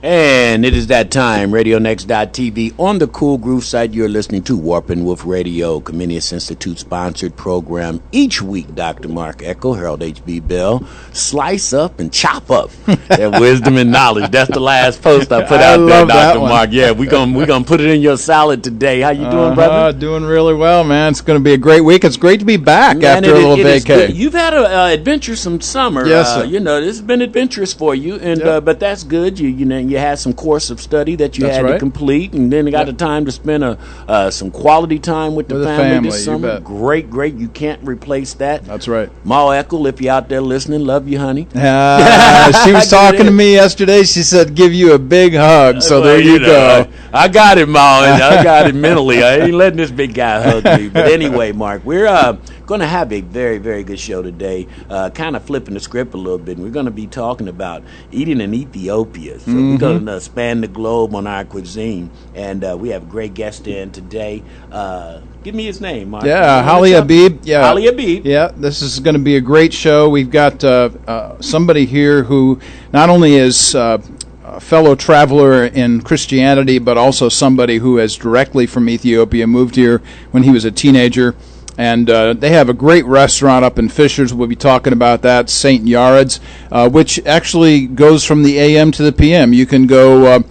And it is that time, RadioNext.tv. On the Cool Groove site, you're listening to Warp and Woof Radio, Comenius Institute-sponsored program. Each week, Dr. Mark Echo, Harold H.B. Bell, slice up and chop up that wisdom and knowledge. That's the last post I put out there, Dr. Mark. Yeah, we're gonna put it in your salad today. How you doing, brother? Doing really well, man. It's going to be a great week. It's great to be back after a little vacation. You've had an adventuresome summer. Yes, sir. This has been adventurous for you, and but that's good. You had some course of study that you had to complete, and then you got the time to spend some quality time with the family this summer. Great. You can't replace that. That's right. Ma Eckel, if you're out there listening, love you, honey. She was talking to me yesterday. She said, give you a big hug. So there you go. I got it, Ma. I got it mentally. I ain't letting this big guy hug me. But anyway, Mark, we're going to have a very, very good show today. Kind of flipping the script a little bit. We're going to be talking about eating in Ethiopia. So we're going to span the globe on our cuisine. And we have a great guest in today. Give me his name, Mark. Yeah, Holly Habib. Yeah, Holly Habib. Yeah, this is going to be a great show. We've got somebody here who not only is a fellow traveler in Christianity, but also somebody who is directly from Ethiopia, moved here when he was a teenager. And they have a great restaurant up in Fishers. We'll be talking about that, St. Yared's, which actually goes from the a.m. to the p.m. You can go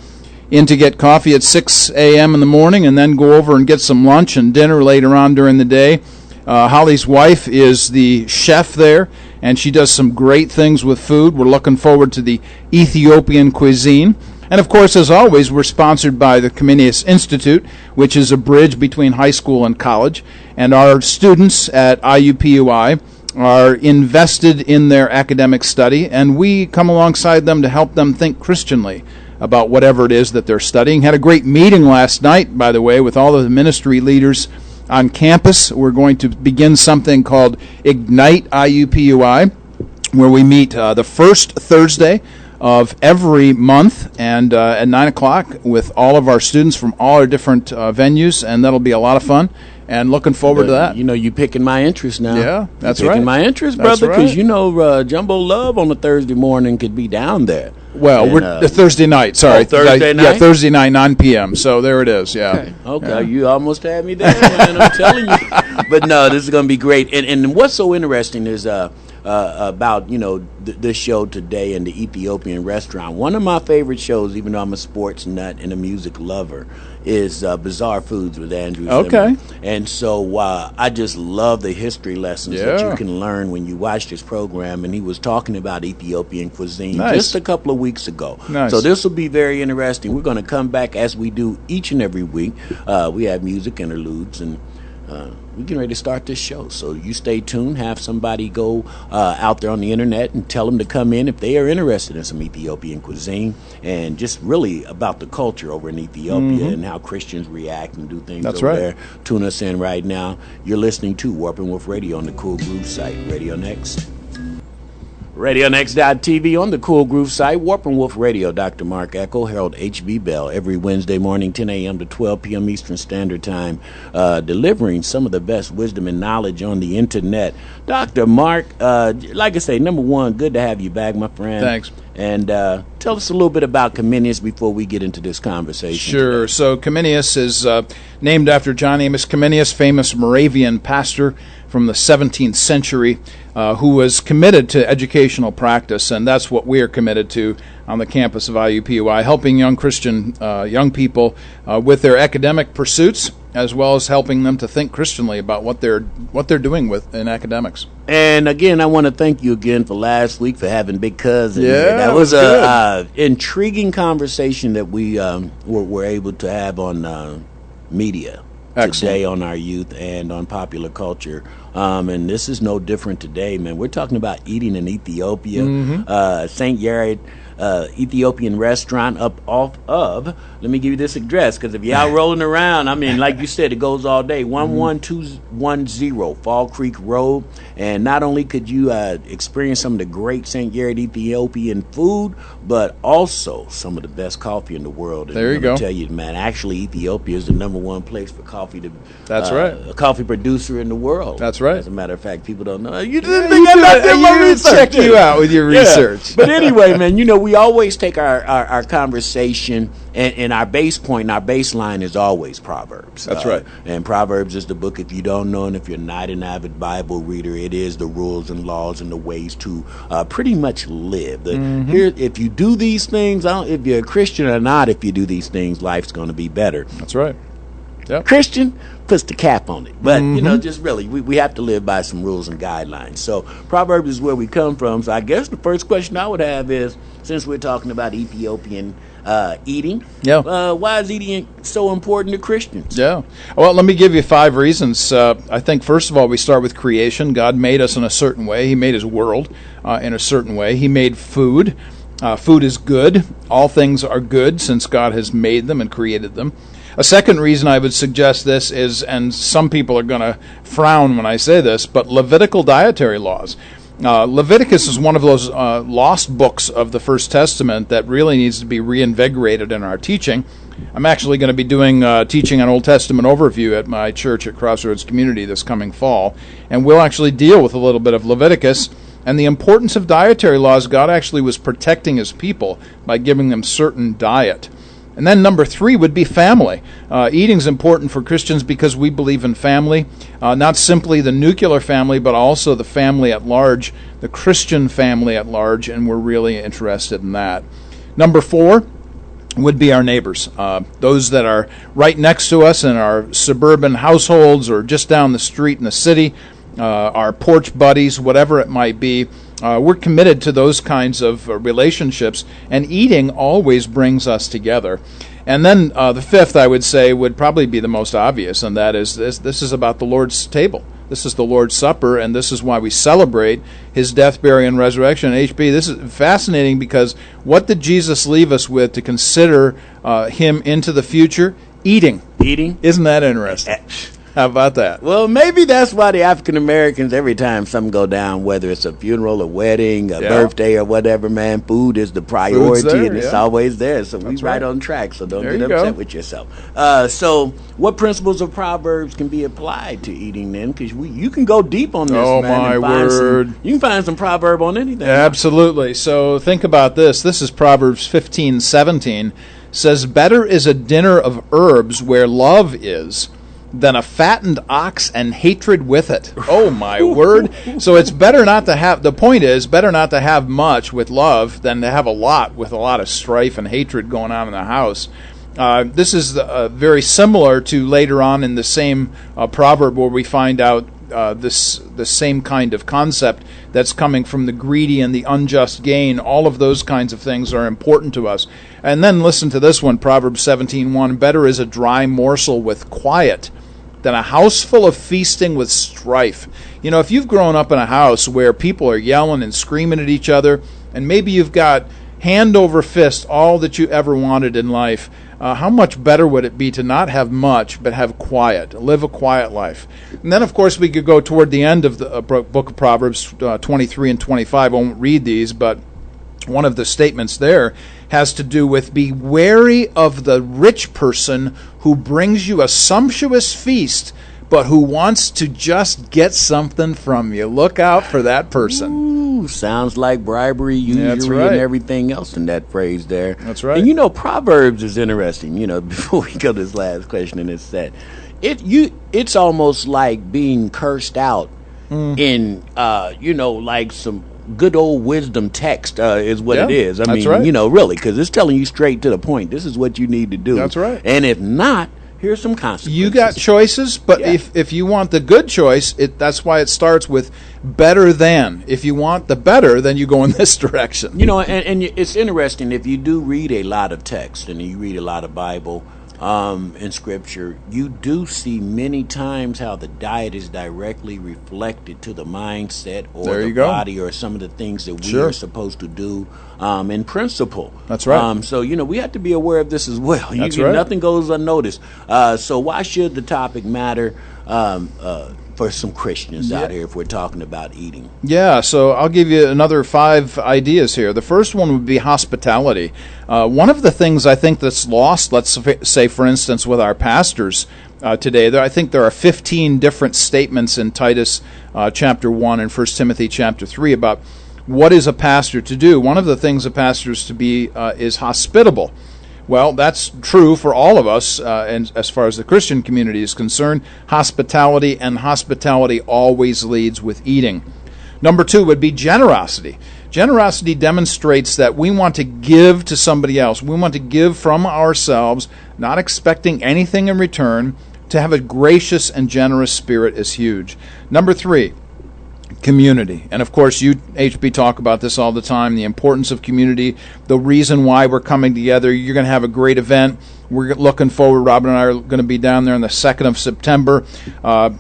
in to get coffee at 6 a.m. in the morning and then go over and get some lunch and dinner later on during the day. Holly's wife is the chef there, and she does some great things with food. We're looking forward to the Ethiopian cuisine. And, of course, as always, we're sponsored by the Comenius Institute, which is a bridge between high school and college. And our students at IUPUI are invested in their academic study, and we come alongside them to help them think Christianly about whatever it is that they're studying. Had a great meeting last night, by the way, with all of the ministry leaders on campus. We're going to begin something called Ignite IUPUI, where we meet the first Thursday of every month and at 9 o'clock with all of our students from all our different venues, and that'll be a lot of fun. And looking forward to that. You picking my interest now. Yeah, that's you're right. Picking my interest, brother, because Jumbo Love on a Thursday morning could be down there. Well, we're the Thursday night. Sorry, Thursday night. Yeah, Thursday night, 9 p.m. So there it is. Yeah. Okay. Yeah. You almost had me there, man. I'm telling you. But no, this is going to be great. And what's so interesting is about this show today and the Ethiopian restaurant. One of my favorite shows, even though I'm a sports nut and a music lover, is Bizarre Foods with Andrew Zimmern. And so I just love the history lessons that you can learn when you watch this program. And he was talking about Ethiopian cuisine just a couple of weeks ago. So this will be very interesting. We're going to come back as we do each and every week. We have music interludes, and we're getting ready to start this show. So you stay tuned. Have somebody go out there on the internet and tell them to come in if they are interested in some Ethiopian cuisine and just really about the culture over in Ethiopia and how Christians react and do things over there. Tune us in right now. You're listening to Warp and Woof Radio on the Cool Groove site. Radio Next. RadioNext.tv on the Cool Groove site. Warp and Woof Radio. Dr. Mark Echo, Harold H.B. Bell, every Wednesday morning, 10 a.m. to 12 p.m. Eastern Standard Time, delivering some of the best wisdom and knowledge on the internet. Dr. Mark, like I say, number one, good to have you back, my friend. Thanks. And tell us a little bit about Comenius before we get into this conversation. Sure. Today. So Comenius is named after John Amos Comenius, famous Moravian pastor from the 17th century, who was committed to educational practice, and that's what we are committed to on the campus of IUPUI, helping young Christian young people with their academic pursuits, as well as helping them to think Christianly about what they're doing in academics. And again, I want to thank you again for last week for having Big Cousin. Yeah, that was a intriguing conversation that we were able to have on media. Today on our youth and on popular culture. And this is no different today, man. We're talking about eating in Ethiopia. St. Yared Ethiopian restaurant up off of, let me give you this address, because if you're out rolling around, I mean, like you said, it goes all day. 11210 Fall Creek Road. And not only could you experience some of the great St. Yared Ethiopian food, but also some of the best coffee in the world. And there you go. I tell you, man, actually Ethiopia is the number one place for coffee to That's right. A coffee producer in the world. That's right. As a matter of fact, people don't know. You didn't think I did my research. Check you out with your research. But anyway, man, we always take our conversation, and our base point and our baseline is always Proverbs. That's right. And Proverbs is the book, if you don't know, and if you're not an avid Bible reader, it is the rules and laws and the ways to pretty much live. Here, if you do these things, if you're a Christian or not, if you do these things, life's going to be better. That's right. Yep. Christian puts the cap on it. But, just really, we have to live by some rules and guidelines. So Proverbs is where we come from. So I guess the first question I would have is, since we're talking about Ethiopian eating, why is eating so important to Christians? Yeah. Well, let me give you 5 reasons. I think, first of all, we start with creation. God made us in a certain way. He made his world in a certain way. He made food. Food is good. All things are good since God has made them and created them. A second reason I would suggest this is, and some people are going to frown when I say this, but Levitical dietary laws. Leviticus is one of those lost books of the First Testament that really needs to be reinvigorated in our teaching. I'm actually going to be doing teaching on Old Testament overview at my church at Crossroads Community this coming fall, and we'll actually deal with a little bit of Leviticus and the importance of dietary laws. God actually was protecting his people by giving them certain diet. And then number 3 would be family. Eating is important for Christians because we believe in family, not simply the nuclear family, but also the family at large, the Christian family at large, and we're really interested in that. Number 4 would be our neighbors, those that are right next to us in our suburban households or just down the street in the city, our porch buddies, whatever it might be. We're committed to those kinds of relationships, and eating always brings us together. And then the 5th, I would say, would probably be the most obvious, and that is this is about the Lord's table. This is the Lord's Supper, and this is why we celebrate his death, burial, and resurrection. And HB, this is fascinating because what did Jesus leave us with to consider him into the future? Eating. Eating? Isn't that interesting? How about that? Well, maybe that's why the African Americans, every time something go down, whether it's a funeral, a wedding, a birthday, or whatever, man, food is the priority, and it's always there. So we right on track. So don't get upset with yourself. So, what principles of Proverbs can be applied to eating then? Because you can go deep on this. Oh man, my word! You can find some proverb on anything. Absolutely. So think about this. This is Proverbs 15:17. Says, "Better is a dinner of herbs where love is, than a fattened ox and hatred with it." Oh my word. So it's better not to have, the point is, better not to have much with love than to have a lot with a lot of strife and hatred going on in the house. This is very similar to later on in the same proverb where we find out the same kind of concept that's coming from the greedy and the unjust gain. All of those kinds of things are important to us. And then listen to this one, Proverbs 17:1. "Better is a dry morsel with quiet than a house full of feasting with strife." You know, if you've grown up in a house where people are yelling and screaming at each other, and maybe you've got hand over fist all that you ever wanted in life, how much better would it be to not have much, but have quiet, live a quiet life? And then, of course, we could go toward the end of the book of Proverbs, 23 and 25. I won't read these, but one of the statements there has to do with, "Be wary of the rich person who brings you a sumptuous feast, but who wants to just get something from you." Look out for that person. Ooh, sounds like bribery, usury, and everything else in that phrase there. That's right. And Proverbs is interesting. Before we go to this last question, and it's that it's almost like being cursed out in like some good old wisdom text is what it is. I mean, really, because it's telling you straight to the point. This is what you need to do. That's right. And if not, here's some consequences. You got choices, but if you want the good choice, that's why it starts with better than. If you want the better, then you go in this direction. And it's interesting, if you do read a lot of text and you read a lot of Bible in Scripture, you do see many times how the diet is directly reflected to the mindset or the body or some of the things that we are supposed to do in principle. That's right. So, we have to be aware of this as well. That's right. Nothing goes unnoticed. So why should the topic matter for some Christians out here if we're talking about eating? Yeah, so I'll give you another 5 ideas here. The first one would be hospitality. One of the things I think that's lost, let's say, for instance, with our pastors today, I think there are 15 different statements in Titus chapter 1 and 1 Timothy chapter 3 about What is a pastor to do? One of the things a pastor is to be is hospitable. Well, that's true for all of us, and as far as the Christian community is concerned, hospitality, and hospitality always leads with eating. Number 2 would be generosity. Generosity demonstrates that we want to give to somebody else. We want to give from ourselves, not expecting anything in return. To have a gracious and generous spirit is huge. Number 3, community. And of course, you, HB, talk about this all the time, the importance of community, the reason why we're coming together. You're going to have a great event. We're looking forward. Robin and I are going to be down there on the 2nd of September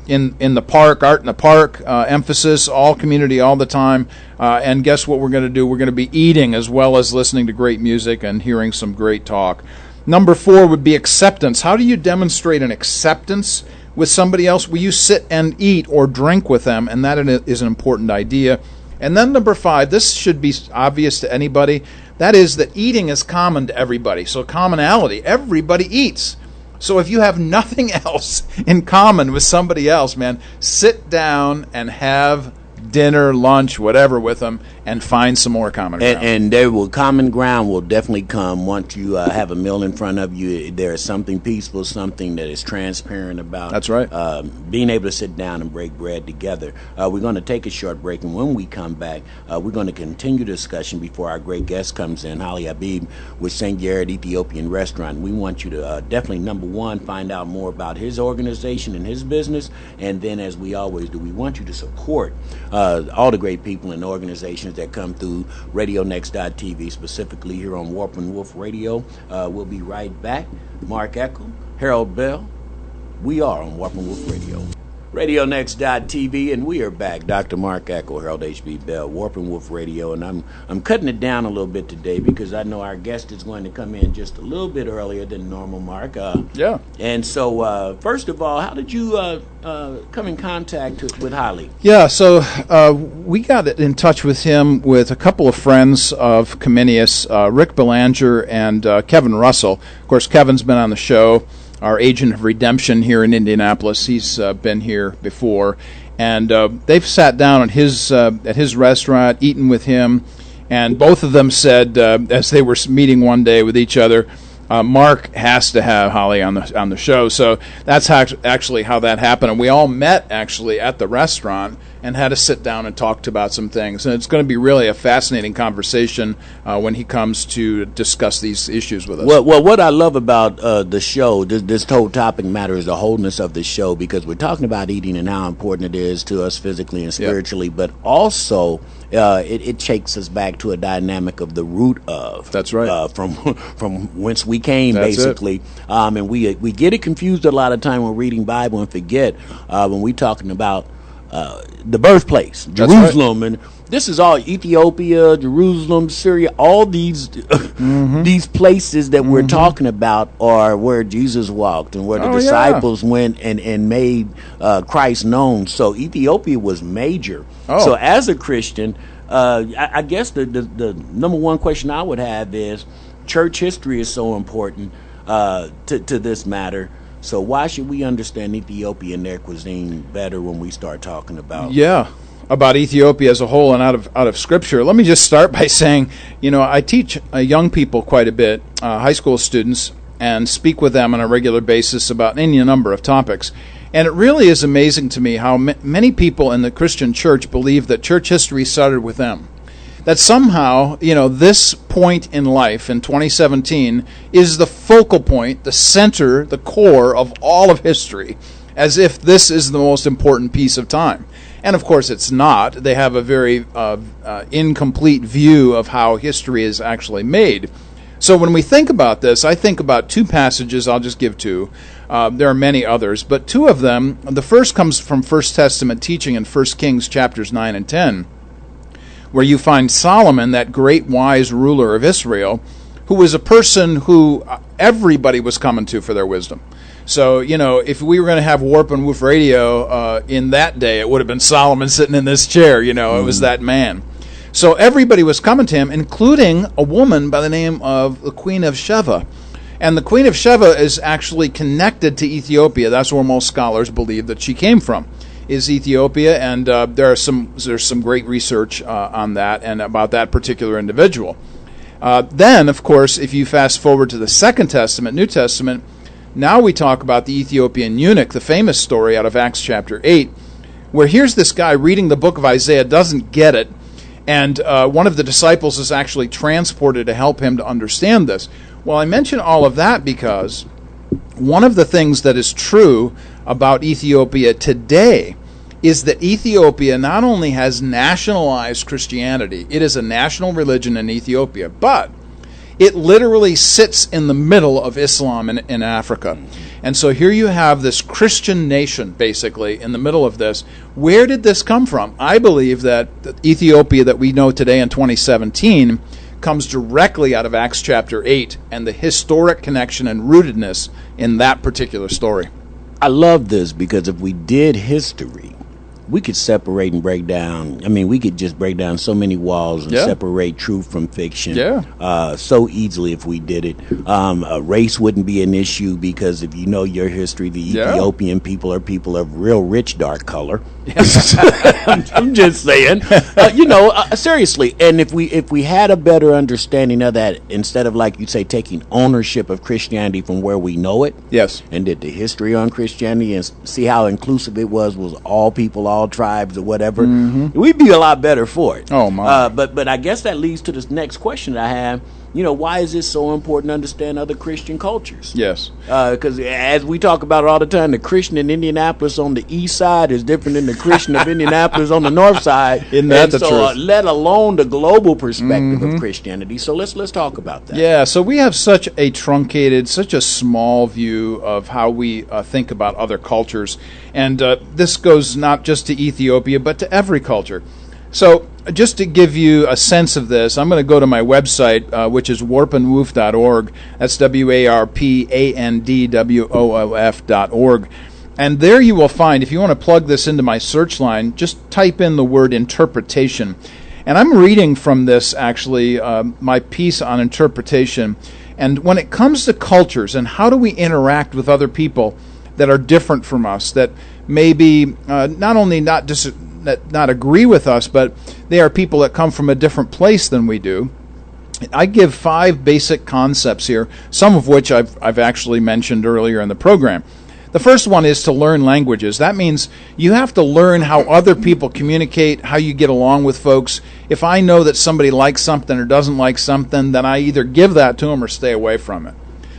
in the park, Art in the Park, emphasis, all community all the time. And guess what we're going to do? We're going to be eating as well as listening to great music and hearing some great talk. Number 4 would be acceptance. How do you demonstrate an acceptance with somebody else? Will you sit and eat or drink with them? And that is an important idea. And then number 5, this should be obvious to anybody. That is that eating is common to everybody. So commonality, everybody eats. So if you have nothing else in common with somebody else, man, sit down and have dinner, lunch, whatever with them, and find some more common ground. And common ground will definitely come once you have a meal in front of you. There is something peaceful, something that is transparent about. That's right. Being able to sit down and break bread together. We're going to take a short break, and when we come back, we're going to continue the discussion before our great guest comes in, Holly Habib with St. Garrett Ethiopian Restaurant. We want you to definitely, number 1, find out more about his organization and his business, and then, as we always do, we want you to support all the great people and organizations that come through RadioNext.tv, specifically here on Warp and Woof Radio. We'll be right back. Mark Eckel, Harold Bell. We are on Warp and Woof Radio. RadioNext.tv, and we are back. Dr. Mark Eckel, Harold H.B. Bell, Warp and Woof Radio, and I'm cutting it down a little bit today because I know our guest is going to come in just a little bit earlier than normal, Mark. Yeah. And so, first of all, how did you come in contact with Holly? Yeah, so we got in touch with him with a couple of friends of Comenius, Rick Belanger and Kevin Russell. Of course, Kevin's been on the show, our agent of redemption here in Indianapolis. He's been here before, and they've sat down at his restaurant, eaten with him, and both of them said, as they were meeting one day with each other, Mark has to have Holly on the show. So that's actually how that happened. And we all met actually at the restaurant and had to sit down and talk about some things. And it's going to be really a fascinating conversation when he comes to discuss these issues with us. Well, what I love about the show, this whole topic matter, is the wholeness of the show, because we're talking about eating and how important it is to us physically and spiritually, but also it takes us back to a dynamic of the root of. That's right. From whence we came, that's basically. And we get it confused a lot of time when reading Bible and forget when we're talking about the birthplace, Jerusalem, right. And this is all Ethiopia, Jerusalem, Syria, all these these places that we're talking about are where Jesus walked and where the disciples went and made Christ known. So Ethiopia was major. So as a Christian, I guess the number one question I would have is, church history is so important to this matter. So why should we understand Ethiopia and their cuisine better when we start talking about about Ethiopia as a whole and out of Scripture? Let me just start by saying, I teach young people quite a bit, high school students, and speak with them on a regular basis about any number of topics. And it really is amazing to me how many people in the Christian church believe that church history started with them. That somehow, this point in life in 2017 is the focal point, the center, the core of all of history, as if this is the most important piece of time. And of course it's not. They have a very incomplete view of how history is actually made. So when we think about this, I think about two passages. I'll just give two. There are many others, but two of them. The first comes from First Testament teaching in 1 Kings chapters 9 and 10. Where you find Solomon, that great wise ruler of Israel, who was a person who everybody was coming to for their wisdom. So, if we were going to have Warp and Woof Radio in that day, it would have been Solomon sitting in this chair. It was that man. So everybody was coming to him, including a woman by the name of the Queen of Sheba. And the Queen of Sheba is actually connected to Ethiopia. That's where most scholars believe that she came from. is Ethiopia, and there's some great research on that and about that particular individual. Then, of course, if you fast forward to the Second Testament, New Testament, now we talk about the Ethiopian eunuch, the famous story out of Acts chapter 8, where here's this guy reading the book of Isaiah, doesn't get it, and one of the disciples is actually transported to help him to understand this. Well, I mention all of that because one of the things that is true about Ethiopia today is that Ethiopia not only has nationalized Christianity, it is a national religion in Ethiopia, but it literally sits in the middle of Islam in Africa. And so here you have this Christian nation, basically, in the middle of this. Where did this come from? I believe that the Ethiopia that we know today in 2017 comes directly out of Acts chapter 8 and the historic connection and rootedness in that particular story. I love this because if we did history, we could separate and break down. I mean, we could just break down so many walls and separate truth from fiction so easily if we did it. Race wouldn't be an issue because if you know your history, the Ethiopian people are people of real rich dark color. I'm just saying. Seriously. And if we had a better understanding of that, instead of, like you say, taking ownership of Christianity from where we know it, and did the history on Christianity and see how inclusive it was all people, all tribes or whatever, we'd be a lot better for it. Oh my! But I guess that leads to this next question that I have. Why is this so important to understand other Christian cultures? Yes. Because as we talk about it all the time, the Christian in Indianapolis on the east side is different than the Christian of Indianapolis on the north side. Isn't that the truth? Let alone the global perspective of Christianity. So let's talk about that. Yeah, so we have such a truncated, such a small view of how we think about other cultures. And this goes not just to Ethiopia, but to every culture. So just to give you a sense of this, I'm going to go to my website, which is warpandwoof.org. That's warpandwoof.org. And there you will find, if you want to plug this into my search line, just type in the word interpretation. And I'm reading from this, actually, my piece on interpretation. And when it comes to cultures and how do we interact with other people that are different from us, that maybe not only not agree with us, but they are people that come from a different place than we do. I give 5 basic concepts here, some of which I've actually mentioned earlier in the program. The first one is to learn languages. That means you have to learn how other people communicate, how you get along with folks. If I know that somebody likes something or doesn't like something, then I either give that to them or stay away from it.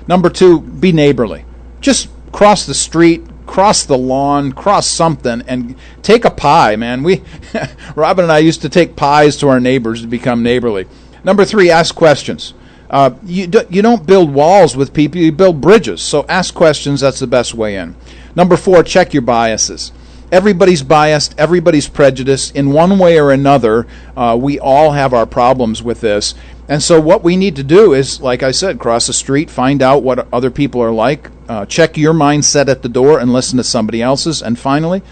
Number 2, be neighborly. Just cross the street, cross the lawn, cross something, and take a pie, man. Robin and I used to take pies to our neighbors to become neighborly. Number 3, ask questions. You don't build walls with people, you build bridges. So ask questions, that's the best way in. Number 4, check your biases. Everybody's biased, everybody's prejudiced. In one way or another, we all have our problems with this. And so what we need to do is, like I said, cross the street, find out what other people are like, check your mindset at the door and listen to somebody else's. And finally,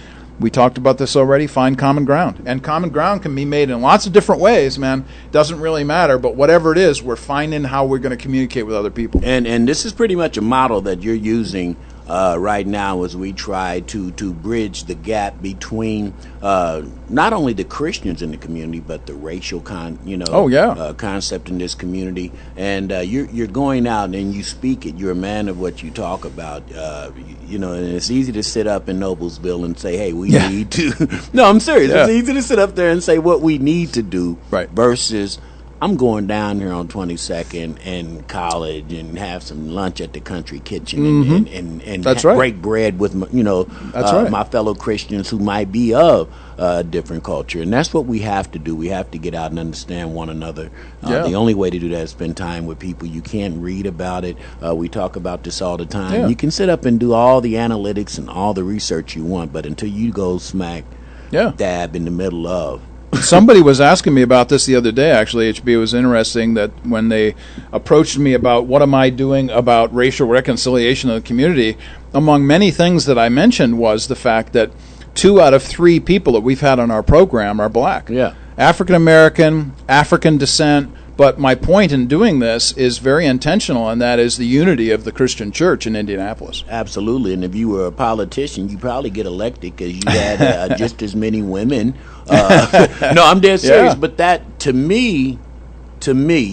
we talked about this already, find common ground. And common ground can be made in lots of different ways, man. Doesn't really matter, but whatever it is, we're finding how we're going to communicate with other people. And this is pretty much a model that you're using right now as we try to bridge the gap between not only the Christians in the community, but the racial concept in this community. And you're going out and you speak it. You're a man of what you talk about. And it's easy to sit up in Noblesville and say, hey, we need to. No, I'm serious. Yeah. It's easy to sit up there and say what we need to do versus I'm going down here on 22nd and College and have some lunch at the country kitchen and break bread with my fellow Christians who might be of a different culture. And that's what we have to do. We have to get out and understand one another. The only way to do that is spend time with people. You can't read about it. We talk about this all the time. Yeah. You can sit up and do all the analytics and all the research you want, but until you go smack dab in the middle of. Somebody was asking me about this the other day, actually. HB, it was interesting that when they approached me about what am I doing about racial reconciliation in the community, among many things that I mentioned was the fact that 2 out of 3 people that we've had on our program are black. Yeah. African American, African descent, But my point in doing this is very intentional, and that is the unity of the Christian church in Indianapolis. Absolutely. And if you were a politician, you probably get elected because you had just as many women. No, I'm dead serious. Yeah. But that, to me,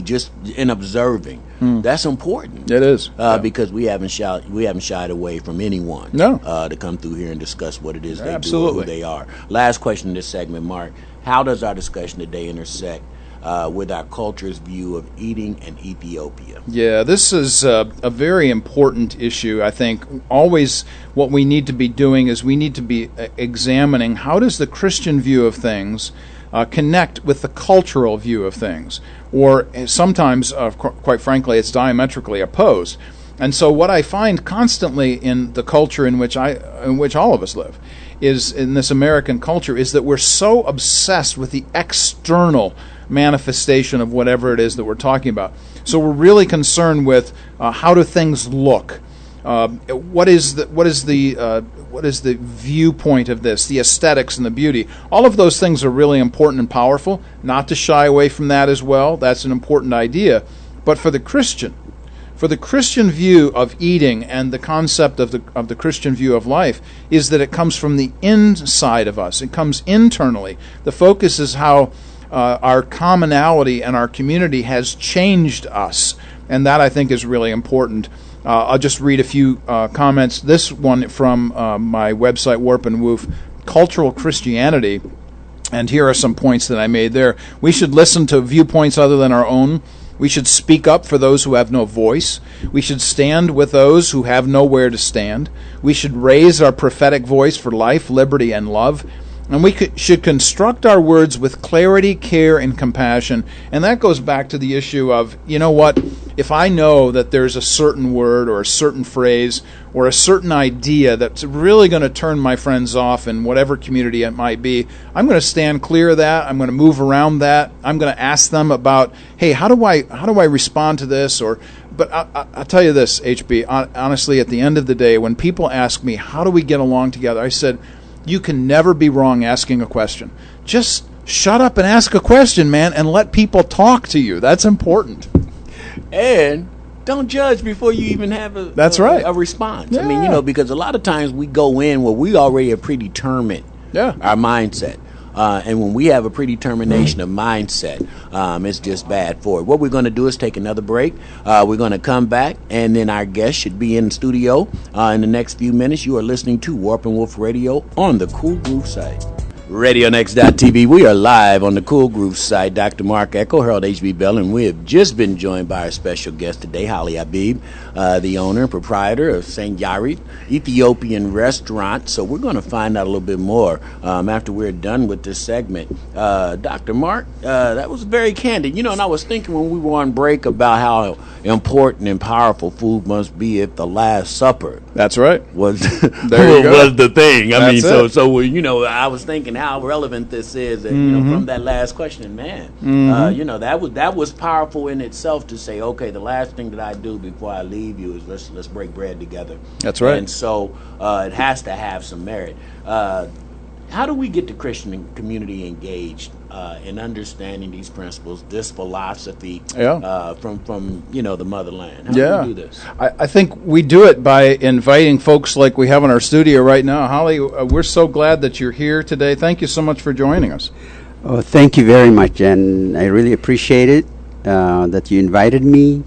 just in observing, that's important. It is. Because we haven't shied away from anyone to come through here and discuss what it is they do or who they are. Last question in this segment, Mark. How does our discussion today intersect with our culture's view of eating in Ethiopia? Yeah, this is a very important issue. I think always what we need to be doing is we need to be examining how does the Christian view of things connect with the cultural view of things, or sometimes, quite frankly, it's diametrically opposed. And so what I find constantly in the culture in which all of us live, is in this American culture, is that we're so obsessed with the external manifestation of whatever it is that we're talking about. So we're really concerned with how do things look? What is the viewpoint of this? The aesthetics and the beauty. All of those things are really important and powerful. Not to shy away from that as well. That's an important idea. But for the Christian view of eating and the concept of the Christian view of life is that it comes from the inside of us. It comes internally. The focus is how our commonality and our community has changed us, and that I think is really important. I'll just read a few comments. This one from my website, Warp and Woof, Cultural Christianity, and here are some points that I made there. We should listen to viewpoints other than our own. We should speak up for those who have no voice. We should stand with those who have nowhere to stand. We should raise our prophetic voice for life, liberty, and love. And we should construct our words with clarity, care, and compassion. And that goes back to the issue of, you know what, if I know that there's a certain word or a certain phrase or a certain idea that's really going to turn my friends off in whatever community it might be, I'm going to stand clear of that. I'm going to move around that. I'm going to ask them about, hey, how do I respond to this? But I'll tell you this, HB, honestly, at the end of the day, when people ask me, how do we get along together, I said, you can never be wrong asking a question. Just shut up and ask a question, man, and let people talk to you. That's important. And don't judge before you even have a response. Yeah. I mean, because a lot of times we go in where we already have predetermined our mindset. And when we have a predetermination of mindset, it's just bad for it. What we're going to do is take another break. We're going to come back, and then our guest should be in the studio in the next few minutes. You are listening to Warp and Wolf Radio on the Cool Groove site. RadioNext.tv. We are live on the Cool Groove site. Dr. Mark Echo, Harold H.B. Bell, and we have just been joined by our special guest today, Holly Habib, the owner and proprietor of St. Yarit Ethiopian Restaurant. So we're going to find out a little bit more after we're done with this segment. Dr. Mark, that was very candid. And I was thinking when we were on break about how important and powerful food must be if the Last Supper. That's right. Was was the thing. I mean, it. so I was thinking how relevant this is, and from that last question, man, that was powerful in itself to say, okay, the last thing that I do before I leave you is let's break bread together. That's right. And so it has to have some merit. How do we get the Christian community engaged in understanding these principles, this philosophy from the motherland? How do we do this? I think we do it by inviting folks like we have in our studio right now. Holly, we're so glad that you're here today. Thank you so much for joining us. Oh, thank you very much, and I really appreciate it that you invited me.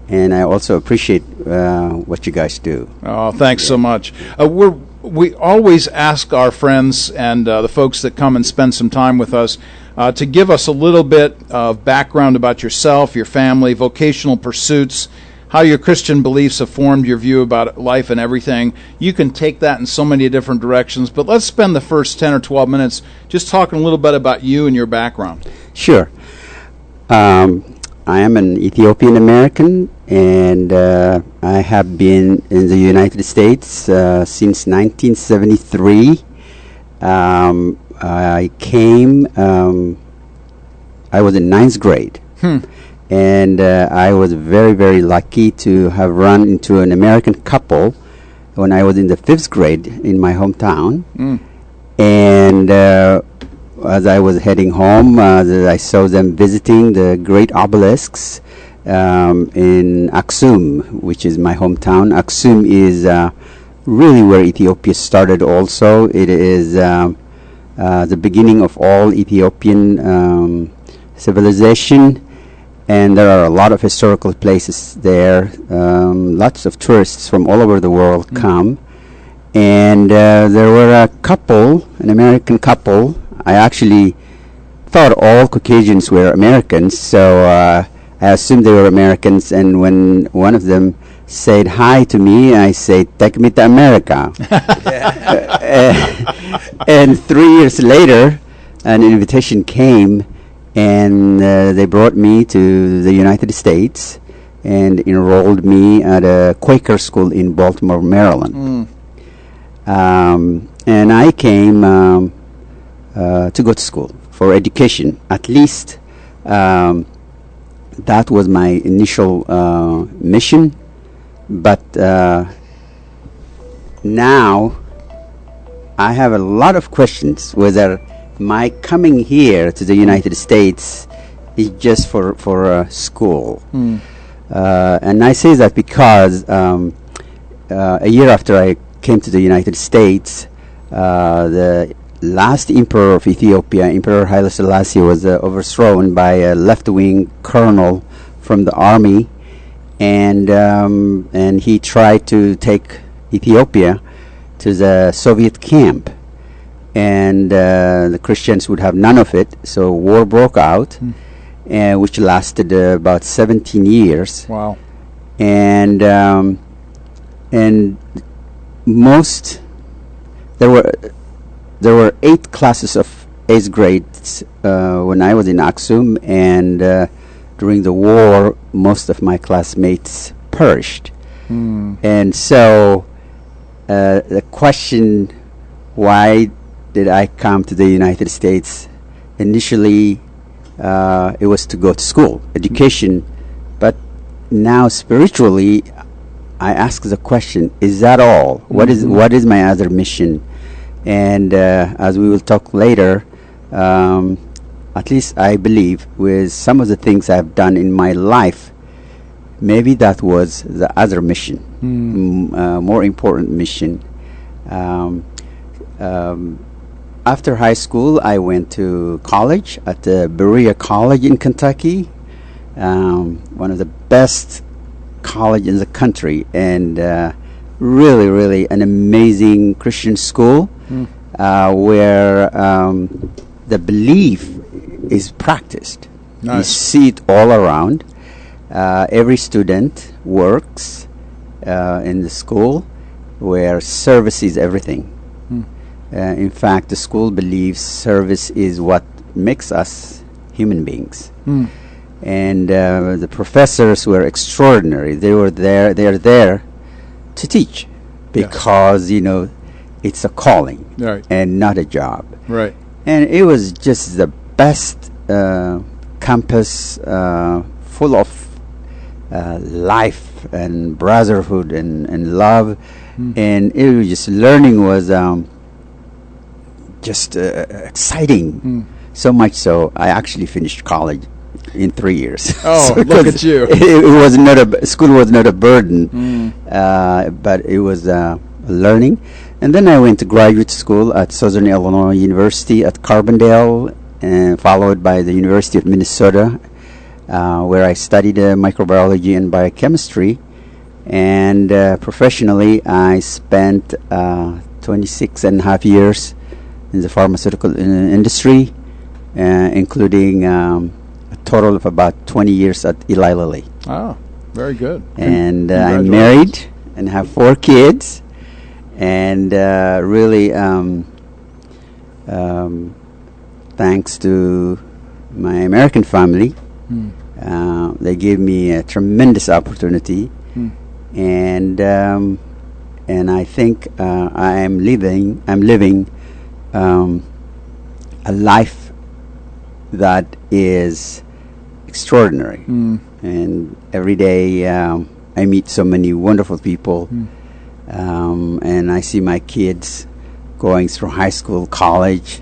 And I also appreciate what you guys do. Oh, thanks so much. We always ask our friends and the folks that come and spend some time with us to give us a little bit of background about yourself, your family, vocational pursuits, how your Christian beliefs have formed your view about life and everything. You can take that in so many different directions, but let's spend the first 10 or 12 minutes just talking a little bit about you and your background. Sure. I am an Ethiopian American, and I have been in the United States since 1973. I came, I was in 9th grade, and I was very, very lucky to have run into an American couple when I was in the 5th grade in my hometown. And as I was heading home, I saw them visiting the great obelisks in Aksum, which is my hometown. Aksum is really where Ethiopia started also. It is the beginning of all Ethiopian civilization, and there are a lot of historical places there. Lots of tourists from all over the world come. And there were an American couple. I actually thought all Caucasians were Americans, so I assumed they were Americans. And when one of them said hi to me, I said, "Take me to America." And 3 years later, an invitation came, and they brought me to the United States and enrolled me at a Quaker school in Baltimore, Maryland. And I came to go to school for education. At least that was my initial mission. But now I have a lot of questions whether my coming here to the United States is just for school. And I say that because a year after I came to the United States, the last emperor of Ethiopia, Emperor Haile Selassie, was overthrown by a left-wing colonel from the army, and he tried to take Ethiopia to the Soviet camp, and the Christians would have none of it. So war broke out, which lasted about 17 years. Wow! And there were 8 classes of 8th grades when I was in Aksum, and during the war, most of my classmates perished. And so the question, why did I come to the United States? Initially, it was to go to school, education, but now spiritually, I ask the question, is that all? What is my other mission? And as we will talk later, at least I believe with some of the things I've done in my life, maybe that was the other mission, more important mission. After high school, I went to college at the Berea College in Kentucky, one of the best college in the country, and really an amazing Christian school where the belief is practiced. Nice. You see it all around. Every student works in the school where service is everything. In fact, the school believes service is what makes us human beings. And the professors were extraordinary. They are there to teach because, it's a calling and not a job. Right. And it was just the best campus full of life and brotherhood and love. And it was just, learning was just exciting. So much so, I actually finished college in 3 years. Oh, so look at you! It was not school was not a burden, but it was learning. And then I went to graduate school at Southern Illinois University at Carbondale, followed by the University of Minnesota, where I studied microbiology and biochemistry. And professionally, I spent 26 and a half years in the pharmaceutical industry, including a total of about 20 years at Eli Lilly. Oh, very good. And I'm married and have 4 kids, and really thanks to my American family, they gave me a tremendous opportunity, and I think I'm living a life that is extraordinary. And every day I meet so many wonderful people, and I see my kids going through high school, college,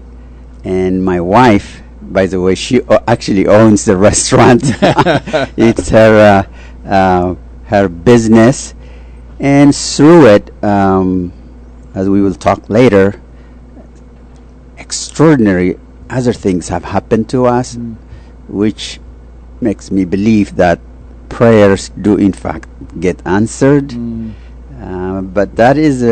And my wife, by the way, she actually owns the restaurant. It's her business, and through it, as we will talk later, extraordinary other things have happened to us, which makes me believe that prayers do in fact get answered. But that is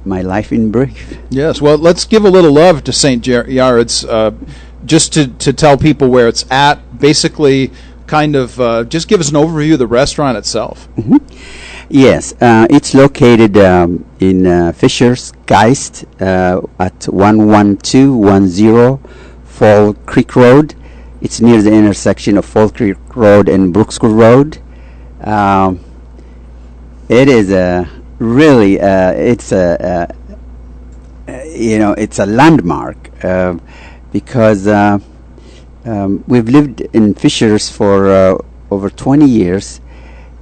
my life in brief. Yes, well, let's give a little love to St. Yared's, just to tell people where it's at. Basically, kind of just give us an overview of the restaurant itself. Yes, it's located in Fisher's Geist at 11210 Fall Creek Road. It's near the intersection of Fall Creek Road and Brook School Road. It is really it's it's a landmark because we've lived in Fishers for over 20 years,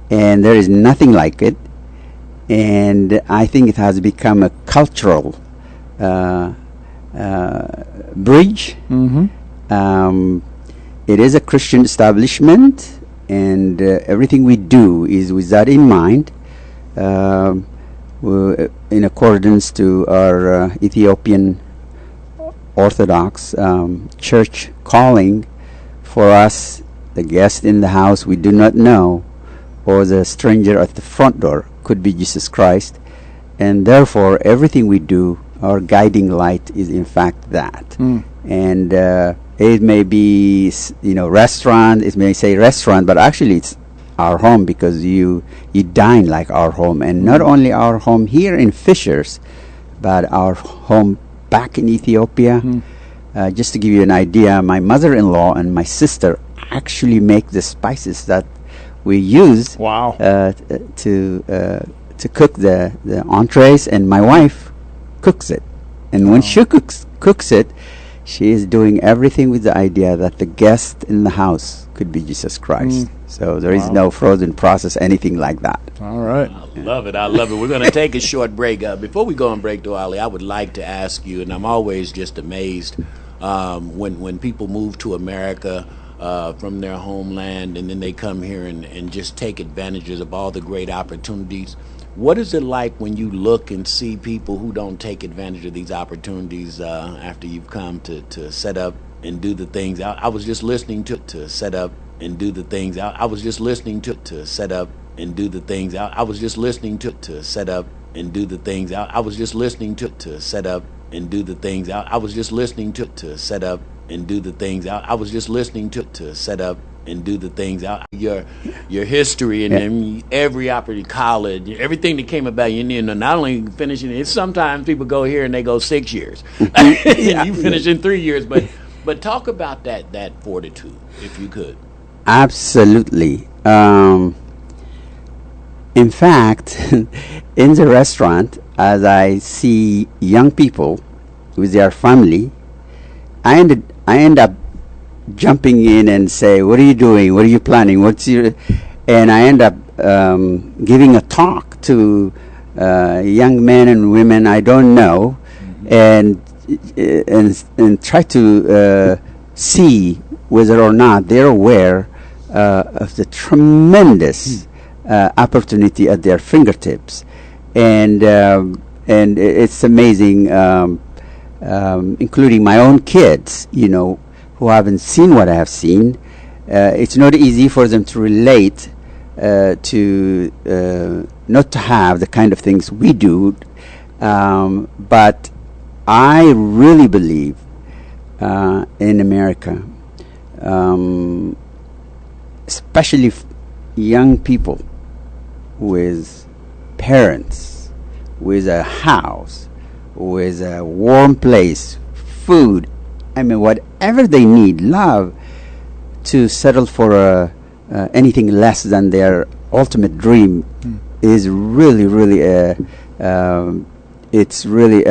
and there is nothing like it. And I think it has become a cultural bridge. It is a Christian establishment, and everything we do is with that in mind, in accordance to our Ethiopian Orthodox church calling. For us, the guest in the house we do not know, or the stranger at the front door, could be Jesus Christ, and therefore everything we do, our guiding light is in fact that. And it may be, restaurant. It may say restaurant, but actually it's our home, because you dine like our home, and not only our home here in Fishers, but our home back in Ethiopia. Just to give you an idea, my mother-in-law and my sister actually make the spices that we use to cook the entrees, and my wife cooks it. And when she cooks it, she is doing everything with the idea that the guest in the house could be Jesus Christ. So there is no frozen process, anything like that. All right. I love it. I love it. We're going to take a short break. Before we go on break, though, Ali, I would like to ask you, and I'm always just amazed when people move to America from their homeland, and then they come here and just take advantages of all the great opportunities. What is it like when you look and see people who don't take advantage of these opportunities after you've come to set up and do the things? I was just listening to set up and do the things. I was just listening to set up and do the things. I was just listening to set up and do the things. I was just listening to set up and do the things. I was just listening to set up and do the things. I was just listening to set up and do the things. Your history and then every opportunity, college, everything that came about. Not only finishing it. Sometimes people go here and they go 6 years. You finish in 3 years, but talk about that fortitude, if you could. Absolutely. In fact, in the restaurant, as I see young people with their family, I end up jumping in and say, "What are you doing? What are you planning? And I end up giving a talk to young men and women I don't know, and try to see whether or not they're aware of the tremendous opportunity at their fingertips, and it's amazing, including my own kids, who haven't seen what I have seen. It's not easy for them to relate to not to have the kind of things we do, but I really believe in America, especially young people with parents, with a house, with a warm place, food, whatever they need, love, to settle for anything less than their ultimate dream is really, really, it's really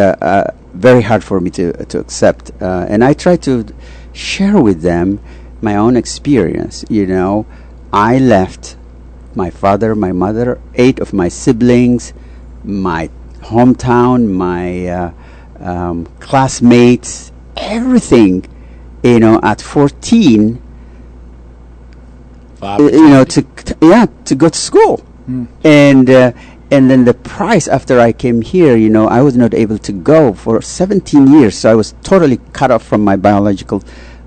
very hard for me to accept. And I try to share with them my own experience. I left my father, my mother, 8 of my siblings, my hometown, my classmates, everything, at 14, to go to school. And then the price after I came here, I was not able to go for 17 years. So I was totally cut off from my biological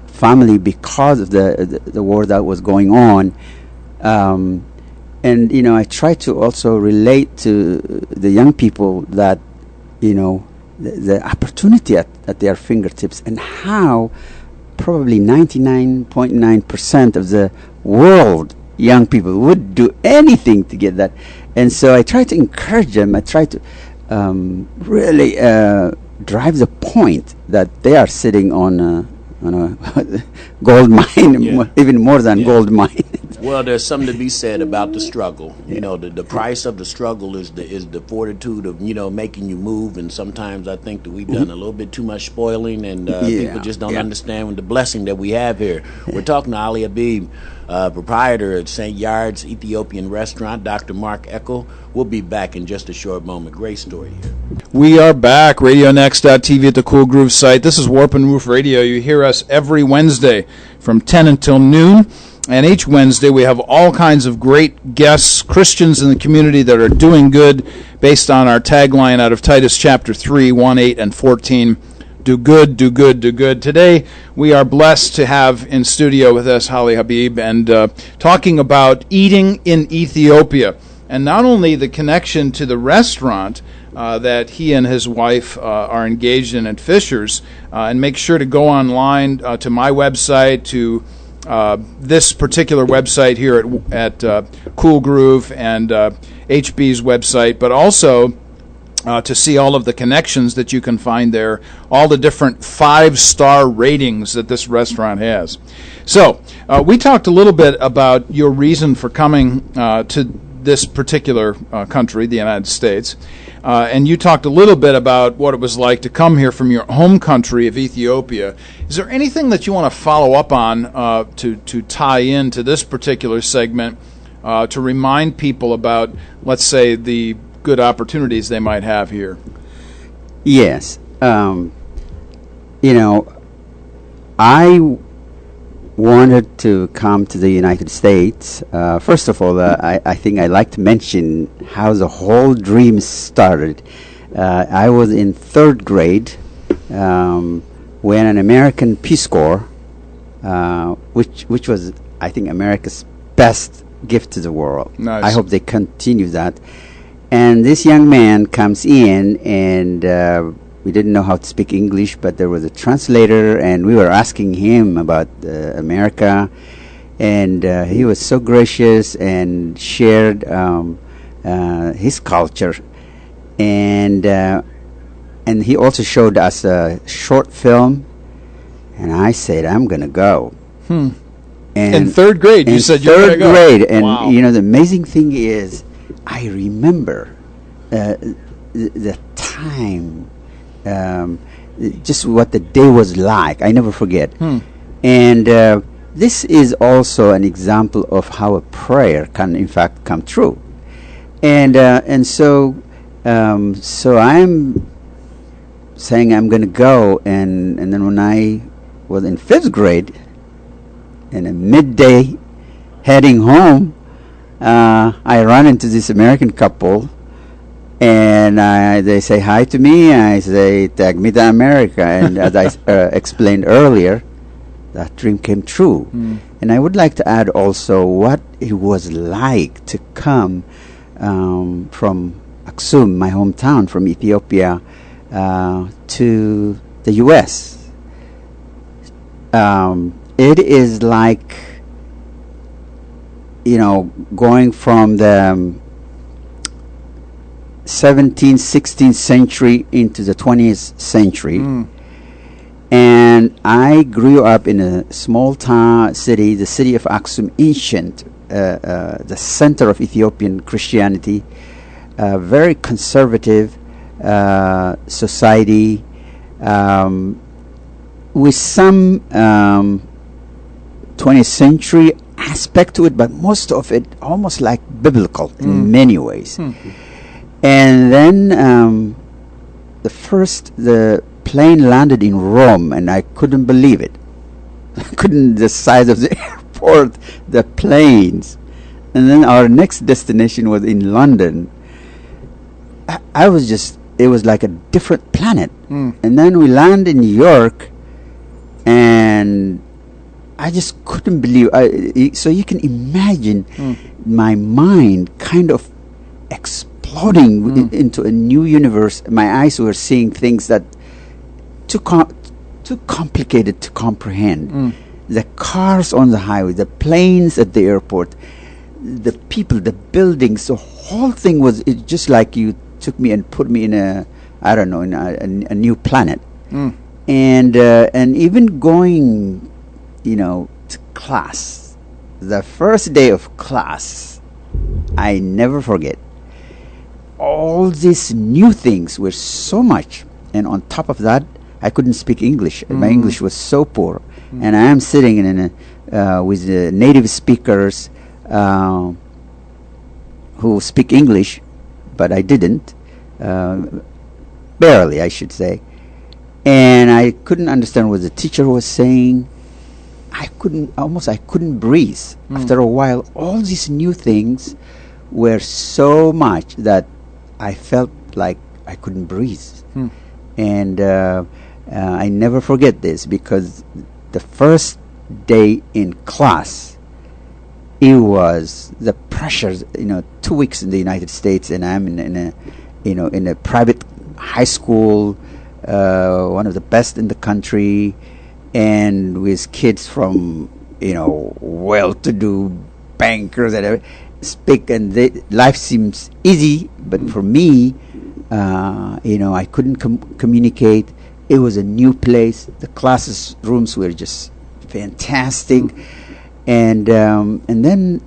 family because of the war that was going on. And I try to also relate to the young people that, the opportunity at their fingertips, and how probably 99.9% of the world young people would do anything to get that. And so I try to encourage them. I try to really drive the point that they are sitting on a gold mine, even more than gold mine. Well, there's something to be said about the struggle. The price of the struggle is the fortitude of making you move. And sometimes I think that we've done a little bit too much spoiling, and people just don't understand the blessing that we have here. We're talking to Ali Habib, proprietor at St. Yard's Ethiopian restaurant, Dr. Mark Eckel. We'll be back in just a short moment. Great story here. We are back. RadioNext.tv at the Cool Groove site. This is Warp and Woof Radio. You hear us every Wednesday from 10 until noon. And each Wednesday we have all kinds of great guests, Christians in the community that are doing good, based on our tagline out of Titus chapter 3, 1, 8, and 14. Do good, do good, do good. Today we are blessed to have in studio with us Ali Habib, and talking about eating in Ethiopia. And not only the connection to the restaurant that he and his wife are engaged in at Fisher's, and make sure to go online to my website, to this particular website here at Cool Groove, and HB's website, but also to see all of the connections that you can find there, all the different 5-star ratings that this restaurant has. So we talked a little bit about your reason for coming to this particular country, the United States, and you talked a little bit about what it was like to come here from your home country of Ethiopia. Is there anything that you want to follow up on to tie into this particular segment, to remind people about, let's say, the good opportunities they might have here? Yes. I wanted to come to the United States. First of all, I think I'd like to mention how the whole dream started. I was in 3rd grade when an American Peace Corps, which was, I think, America's best gift to the world. Nice. I hope they continue that. And this young man comes in, and we didn't know how to speak English, but there was a translator, and we were asking him about America, and he was so gracious and shared his culture, and he also showed us a short film, and I said, I'm going to go. And in 3rd grade, you said you were going to go. 3rd grade, and wow. The amazing thing is, I remember the time, just what the day was like. I never forget. And this is also an example of how a prayer can, in fact, come true. And so I'm saying I'm going to go, and then when I was in 5th grade, in a midday heading home, I run into this American couple, and they say hi to me. I say, "Tag me to America." And as I explained earlier, that dream came true. And I would like to add also what it was like to come from Aksum, my hometown, from Ethiopia, to the U.S. It is like, going from the 17th, 16th century into the 20th century. And I grew up in a small town city, the city of Aksum, ancient, the center of Ethiopian Christianity, very conservative society, with some 20th century aspect to it, but most of it almost like biblical in many ways. And then the plane landed in Rome, and I couldn't believe it. I couldn't, the size of the airport, the planes. And then our next destination was in London. I was just, it was like a different planet. And then we land in New York, and I just couldn't believe. So you can imagine my mind kind of exploding into a new universe. My eyes were seeing things that too complicated to comprehend. The cars on the highway, the planes at the airport, the people, the buildings, the whole thing was just like you took me and put me in a, I don't know, in a new planet. And even going, to class, the first day of class, I never forget. All these new things were so much, and on top of that, I couldn't speak English. My English was so poor, and I am sitting in with the native speakers who speak English, but I didn't, barely, I should say, and I couldn't understand what the teacher was saying. I couldn't breathe. After a while, all these new things were so much that I felt like I couldn't breathe. And I never forget this, because the first day in class, it was the pressures. 2 weeks in the United States, and I'm in a private high school, one of the best in the country, and with kids from well-to-do bankers that speak, and life seems easy, but for me, I couldn't communicate. It was a new place. The classrooms were just fantastic, and then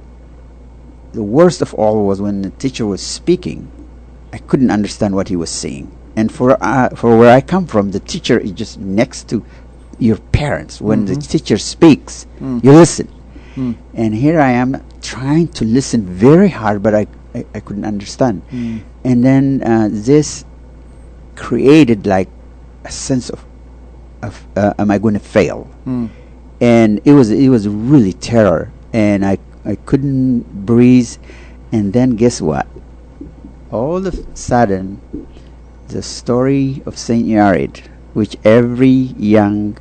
the worst of all was when the teacher was speaking. I couldn't understand what he was saying. And for where I come from, the teacher is just next to your parents. When the teacher speaks, you listen. And here I am trying to listen very hard, but I couldn't understand. And then this created like a sense of am I going to fail? And it was really terror, and I couldn't breathe. And then guess what? All of a sudden, the story of Saint Yared, which every young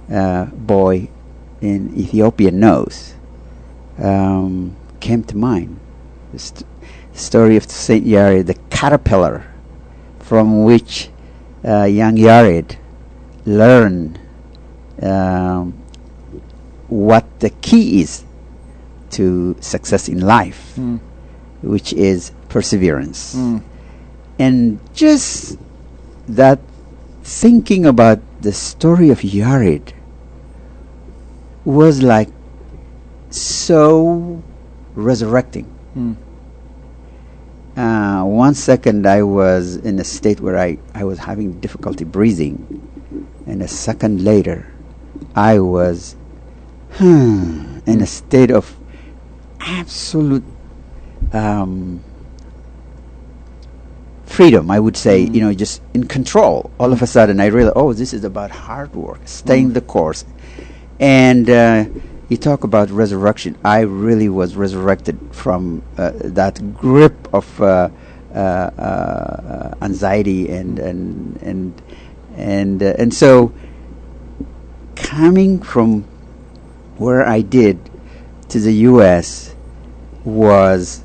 boy in Ethiopia knows, came to mind. The story of Saint Yared, the caterpillar from which young Yared learned what the key is to success in life, which is perseverance. And just that, thinking about the story of Yared was like so resurrecting. 1 second I was in a state where I was having difficulty breathing, and a second later I was in a state of absolute freedom, I would say, just in control. All of a sudden I realized, this is about hard work, staying the course. And you talk about resurrection. I really was resurrected from that grip of anxiety, and so coming from where I did to the U.S. was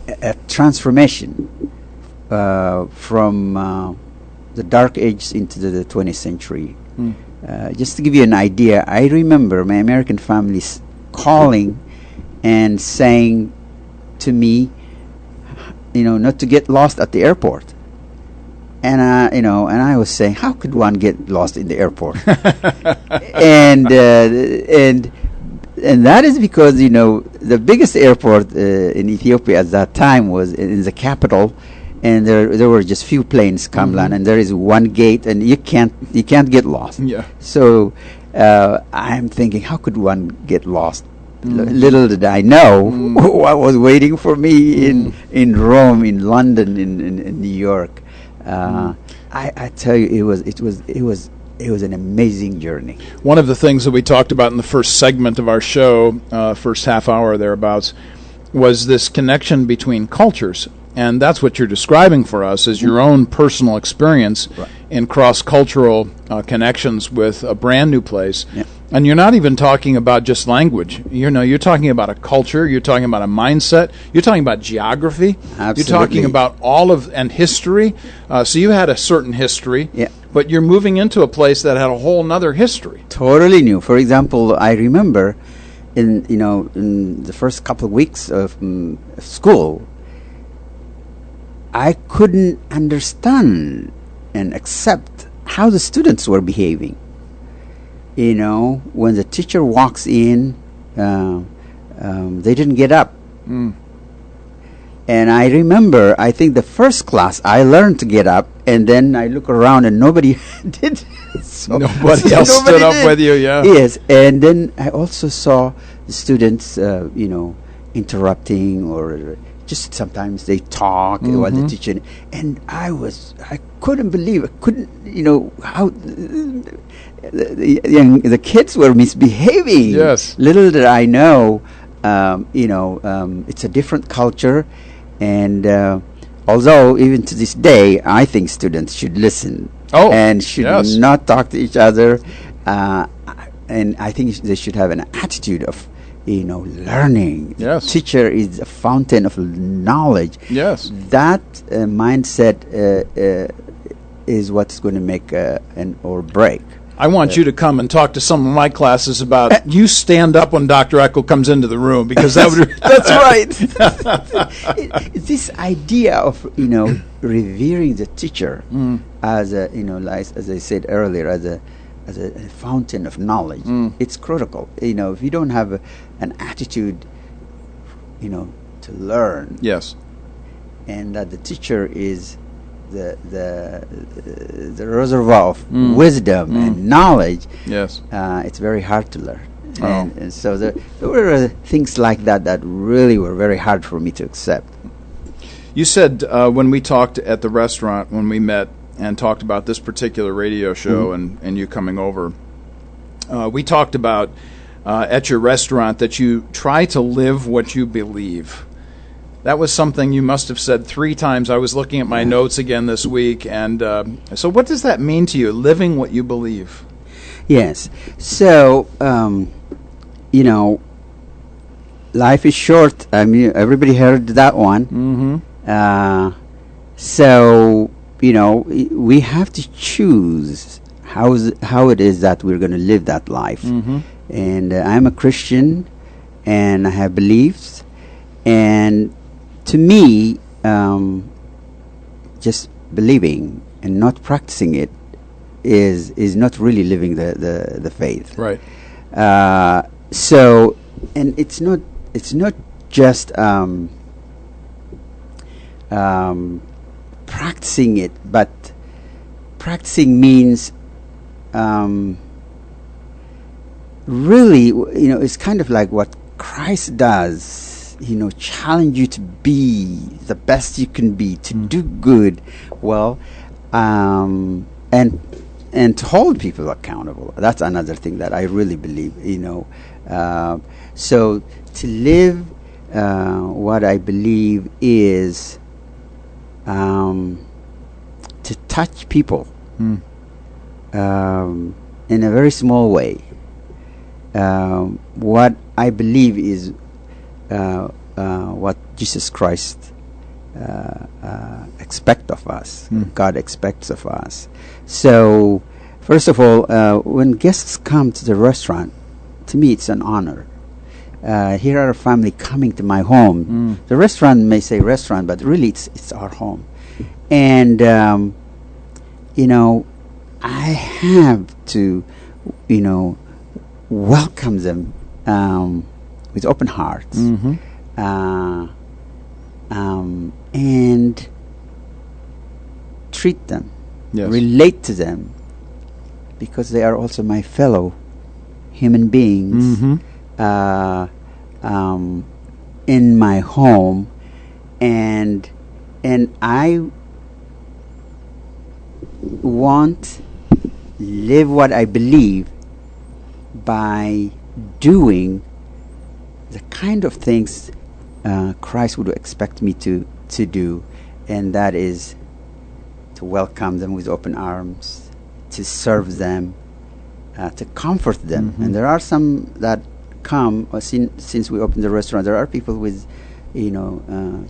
a transformation from the dark ages into the 20th century. Just to give you an idea, I remember my American families calling and saying to me, not to get lost at the airport. And and I was saying, how could one get lost in the airport? and that is because the biggest airport in Ethiopia at that time was in the capital, and there were just few planes come land, and there is one gate, and you can't get lost. So I'm thinking, how could one get lost? Little did I know what was waiting for me in Rome, in London, in New York. I tell you, it was an amazing journey. One of the things that we talked about in the first segment of our show, first half hour thereabouts, was this connection between cultures. And that's what you're describing for us, is your own personal experience in cross-cultural connections with a brand new place. Yeah. And you're not even talking about just language. You're talking about a culture. You're talking about a mindset. You're talking about geography. Absolutely. You're talking about and history. So you had a certain history, Yeah. but you're moving into a place that had a whole nother history. Totally new. For example, I remember in the first couple of weeks of school, I couldn't understand and accept how the students were behaving. When the teacher walks in, they didn't get up. And I remember, I think the first class, I learned to get up, and then I look around and nobody did. Nobody else stood up with you, yeah. Yes, and then I also saw the students, interrupting, or just sometimes they talk while the teacher, and I couldn't believe, how the kids were misbehaving. Yes. Little did I know, it's a different culture, and although even to this day, I think students should listen and should not talk to each other, and I think they should have an attitude of learning. Yes. Teacher is a fountain of knowledge. Yes. That mindset is what's going to make or break. I want you to come and talk to some of my classes about you stand up when Dr. Eckel comes into the room, because that would... That's right. This idea of, revering the teacher as a, as I said earlier, as a fountain of knowledge, it's critical. If you don't have an attitude, to learn. Yes. And that the teacher is the reservoir of wisdom and knowledge. Yes. It's very hard to learn. And so there were things like that really were very hard for me to accept. You said when we talked at the restaurant, when we met and talked about this particular radio show and you coming over, we talked about at your restaurant that you try to live what you believe. That was something you must have said 3 times. I was looking at my notes again this week. And so what does that mean to you, living what you believe? Yes. So, life is short. I mean, everybody heard that one. So, we have to choose how it is that we're going to live that life. And I'm a Christian, and I have beliefs. And to me, just believing and not practicing it is not really living the faith. Right. So, and it's not just practicing it, but practicing means really, it's kind of like what Christ does. Challenge you to be the best you can be, to do good, well, and to hold people accountable. That's another thing that I really believe. So to live what I believe is to touch people in a very small way. What I believe is what Jesus Christ expects of us, God expects of us. So, first of all, when guests come to the restaurant, to me it's an honor. Here are a family coming to my home. The restaurant may say restaurant, but really it's our home. And, I have to, welcome them with open hearts. And treat them, relate to them, because they are also my fellow human beings in my home, and I want live what I believe by doing the kind of things Christ would expect me to do, and that is to welcome them with open arms, to serve them, to comfort them. And there are some that come since we opened the restaurant. There are people with,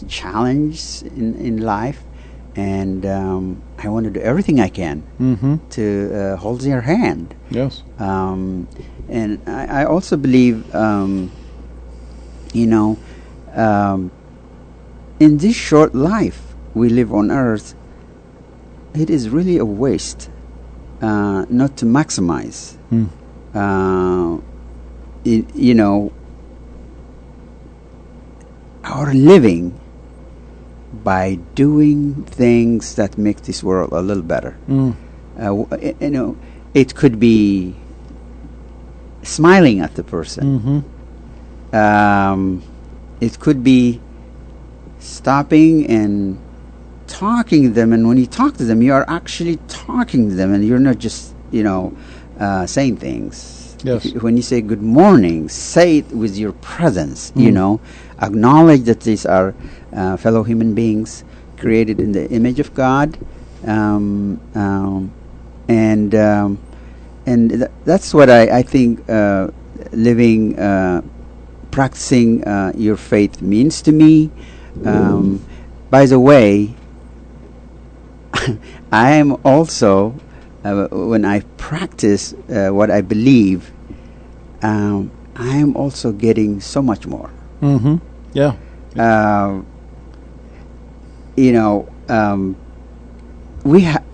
challenges in life, and I want to do everything I can to hold their hand. Yes. And I also believe, in this short life we live on earth, it is really a waste not to maximize. Our living by doing things that make this world a little better. It could be smiling at the person. It could be stopping and talking to them, and when you talk to them, you are actually talking to them, and you're not just saying things. Yes. When you say good morning, say it with your presence. Acknowledge that these are fellow human beings created in the image of God, and that's what I think living, practicing your faith means to me. By the way, I am also, when I practice what I believe, I am also getting so much more. Yeah.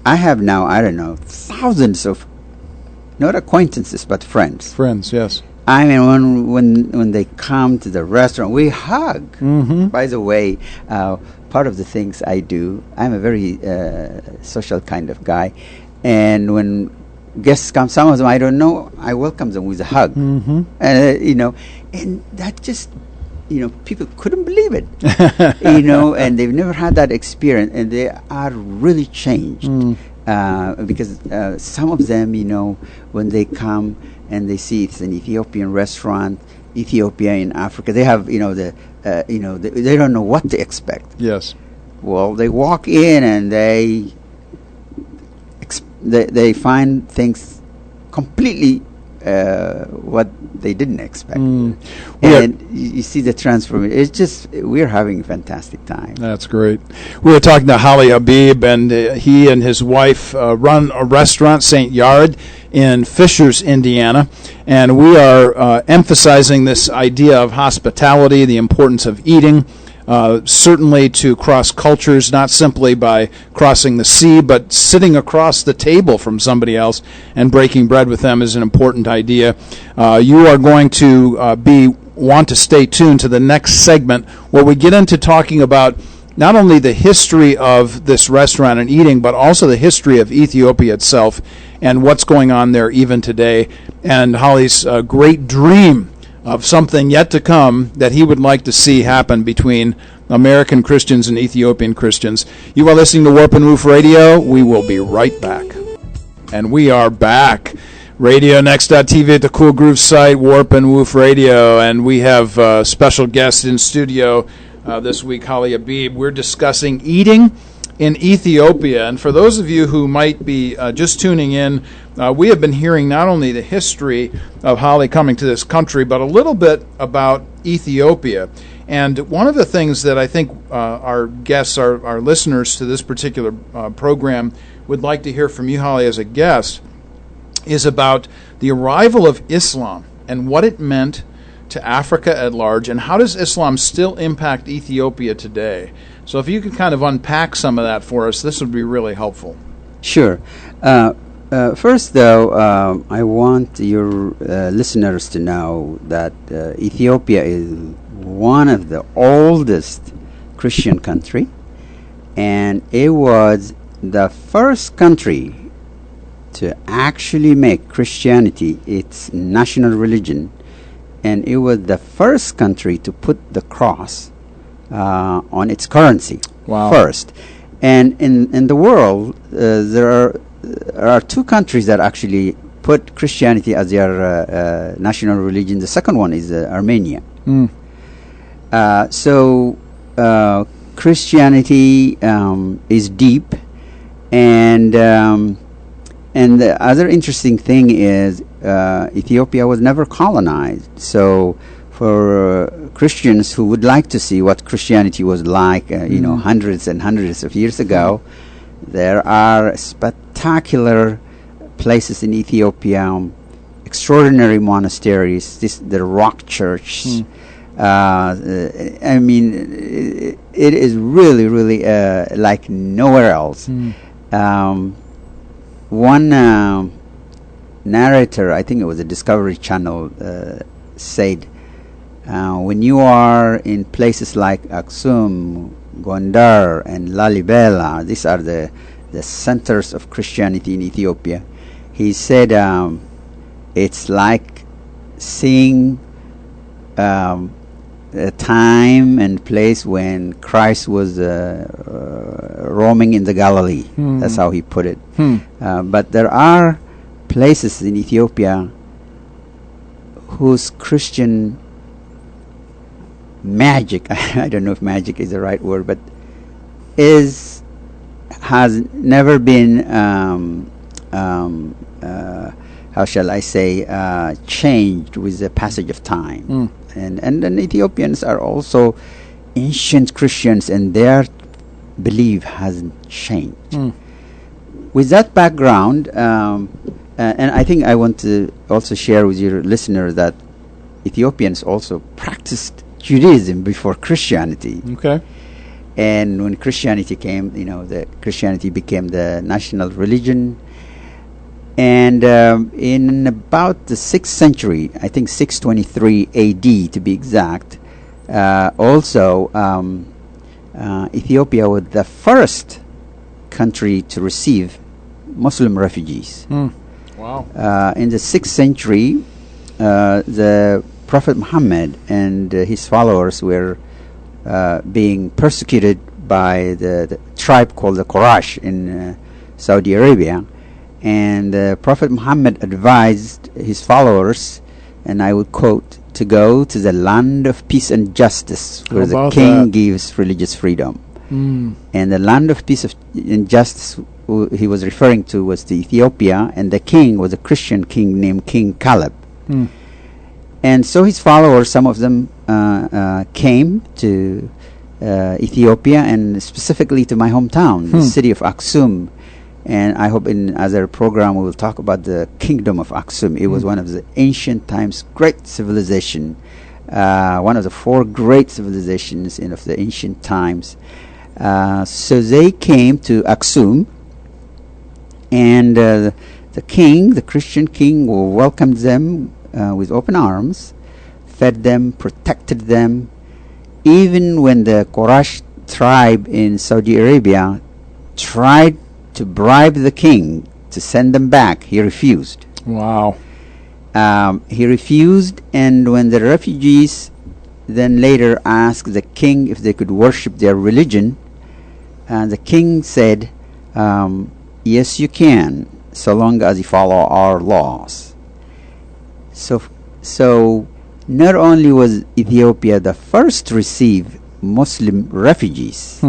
I have now, I don't know, thousands of, not acquaintances, but friends. Friends, yes. I mean, when they come to the restaurant, we hug. By the way, part of the things I do, I'm a very social kind of guy, and when guests come, some of them I don't know, I welcome them with a hug, and and that just, people couldn't believe it, and they've never had that experience, and they are really changed because some of them, when they come and they see it's an Ethiopian restaurant, Ethiopia in Africa, they have, they don't know what to expect. Yes. Well, they walk in and they find things completely what they didn't expect. And you see the transformation. It's just, we're having a fantastic time. That's great. We were talking to Holly Habib, and he and his wife run a restaurant, St. Yard, in Fishers, Indiana, and we are emphasizing this idea of hospitality, the importance of eating, certainly to cross cultures, not simply by crossing the sea, but sitting across the table from somebody else and breaking bread with them is an important idea. You are going to want to stay tuned to the next segment where we get into talking about not only the history of this restaurant and eating, but also the history of Ethiopia itself and what's going on there even today, and Holly's great dream of something yet to come that he would like to see happen between American Christians and Ethiopian Christians. You are listening to Warp and Woof Radio. We will be right back. And we are back. RadioNext.tv at the Cool Groove site, Warp and Woof Radio, and we have a special guest in studio this week, Holly Habib. We're discussing eating in Ethiopia. And for those of you who might be just tuning in, we have been hearing not only the history of Holly coming to this country, but a little bit about Ethiopia. And one of the things that I think our guests, our listeners to this particular program would like to hear from you, Holly, as a guest, is about the arrival of Islam and what it meant to Africa at large, and how does Islam still impact Ethiopia today? So if you could kind of unpack some of that for us, this would be really helpful. Sure. First, though, I want your listeners to know that Ethiopia is one of the oldest Christian country, and it was the first country to actually make Christianity its national religion, and it was the first country to put the cross on its currency first. And in the world, there are there are two countries that actually put Christianity as their national religion. The second one is Armenia. So Christianity is deep, and the other interesting thing is Ethiopia was never colonized. So for Christians who would like to see what Christianity was like, hundreds and hundreds of years ago, there are spectacular places in Ethiopia, extraordinary monasteries, the rock church. I mean, it is really, really like nowhere else. One narrator, I think it was a Discovery Channel, said, when you are in places like Aksum, Gondar, and Lalibela, these are the centers of Christianity in Ethiopia, he said it's like seeing a time and place when Christ was roaming in the Galilee. That's how he put it. But there are places in Ethiopia whose Christian magic, I don't know if magic is the right word, but has never been how shall I say, changed with the passage of time. And then Ethiopians are also ancient Christians, and their belief hasn't changed. With that background, and I think I want to also share with your listener that Ethiopians also practiced Judaism before Christianity. Okay. And when Christianity came, the Christianity became the national religion. And in about the 6th century, I think 623 A.D. to be exact, also Ethiopia was the first country to receive Muslim refugees. Wow. In the 6th century, the Prophet Muhammad and his followers were being persecuted by the tribe called the Quraysh in Saudi Arabia. And Prophet Muhammad advised his followers, and I would quote, to go to the land of peace and justice, where the king gives religious freedom. And the land of peace and justice he was referring to was the Ethiopia, and the king was a Christian king named King Caleb. And so his followers, some of them came to Ethiopia, and specifically to my hometown, the city of Aksum. And I hope in other program we will talk about the kingdom of Aksum. It was one of the ancient times, great civilization, one of the 4 great civilizations of the ancient times. So they came to Aksum, and the king, the Christian king, welcomed them with open arms, fed them, protected them. Even when the Quraysh tribe in Saudi Arabia tried to bribe the king to send them back, he refused. Wow. He refused, and when the refugees then later asked the king if they could worship their religion, the king said, yes, you can, so long as you follow our laws. So not only was Ethiopia the first to receive Muslim refugees,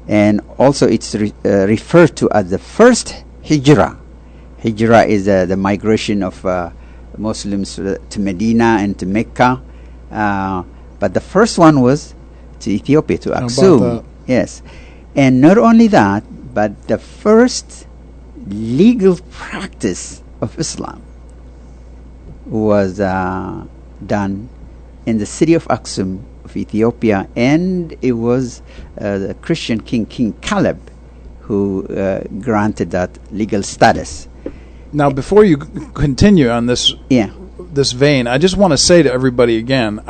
and also it's referred to as the first hijrah. Hijrah is the migration of Muslims to Medina and to Mecca. But the first one was to Ethiopia, to Aksum. Yes. And not only that, but the first legal practice of Islam was done in the city of Aksum of Ethiopia, and it was the Christian king, King Caleb, who granted that legal status. Now, before you continue on this vein, I just want to say to everybody again,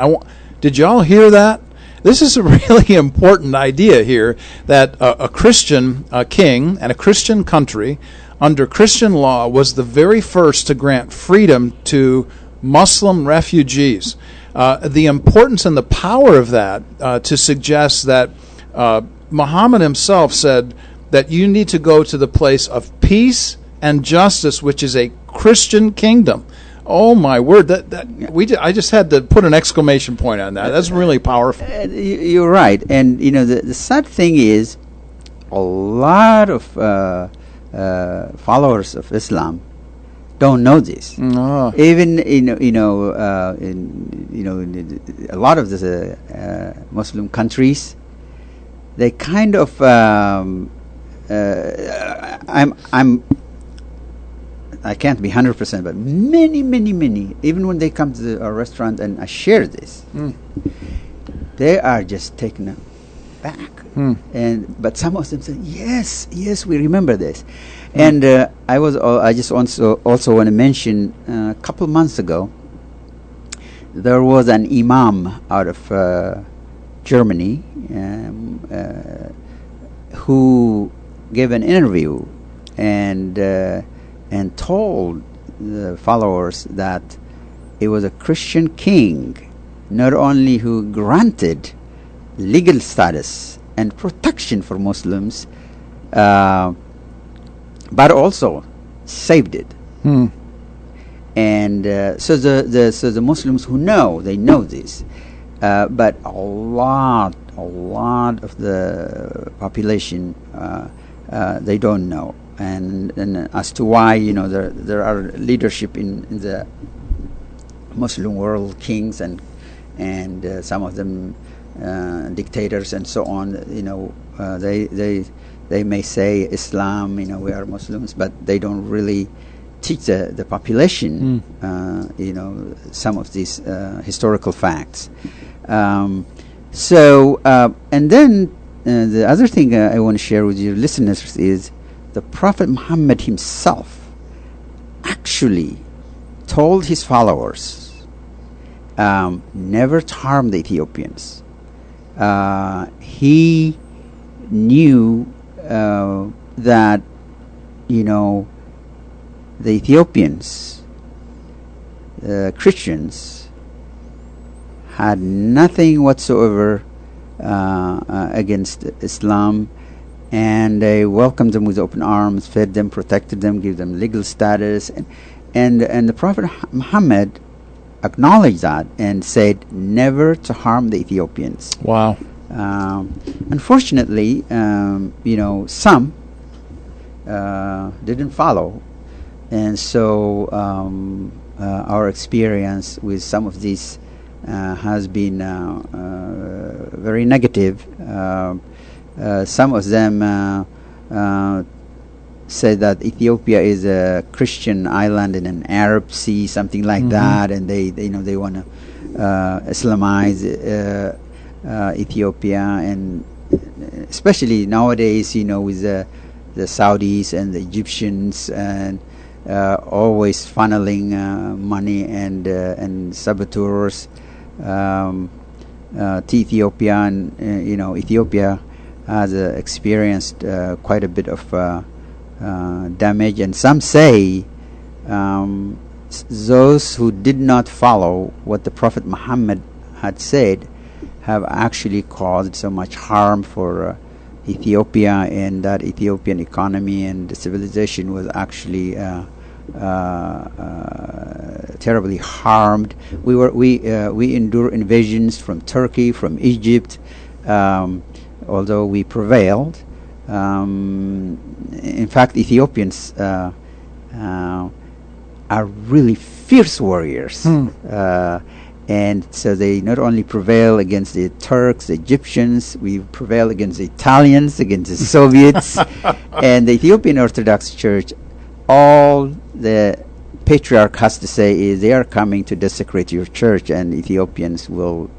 did y'all hear that? This is a really important idea here, that a Christian king and a Christian country under Christian law was the very first to grant freedom to Muslim refugees. The importance and the power of that to suggest that Muhammad himself said that you need to go to the place of peace and justice, which is a Christian kingdom. Oh my word! I just had to put an exclamation point on that. That's really powerful. You're right, and the sad thing is, a lot of followers of Islam don't know this. Oh. Even in a lot of the Muslim countries, they kind of I can't be 100%, but many, even when they come to our restaurant and I share this, they are just taken aback. But some of them say, yes, we remember this. And I just also want to mention a couple months ago, there was an imam out of Germany who gave an interview and told the followers that it was a Christian king, not only who granted legal status and protection for Muslims, but also saved it. And so the Muslims who know, they know this, but a lot of the population they don't know. And as to why there are leadership in the Muslim world, kings and some of them dictators and so on. They may say Islam, we are Muslims, but they don't really teach the population some of these historical facts. And then the other thing I want to share with your listeners is the Prophet Muhammad himself actually told his followers never to harm the Ethiopians. He knew that the Ethiopians, Christians, had nothing whatsoever against Islam, and they welcomed them with open arms, fed them, protected them, gave them legal status, and the Prophet Muhammad acknowledged that and said never to harm the Ethiopians. Wow. Unfortunately, some didn't follow, and so our experience with some of these has been very negative. Some of them say that Ethiopia is a Christian island in an Arab sea, something like that, and they want to Islamize Ethiopia, and especially nowadays, with the Saudis and the Egyptians, and always funneling money and saboteurs to Ethiopia, and Ethiopia has experienced quite a bit of damage, and some say those who did not follow what the Prophet Muhammad had said have actually caused so much harm for Ethiopia, and that Ethiopian economy and civilization was actually terribly harmed. We endure invasions from Turkey, from Egypt, although we prevailed. In fact, Ethiopians are really fierce warriors. And so they not only prevail against the Turks, the Egyptians, we prevail against the Italians, against the Soviets, and the Ethiopian Orthodox Church, all the patriarch has to say is they are coming to desecrate your church, and Ethiopians will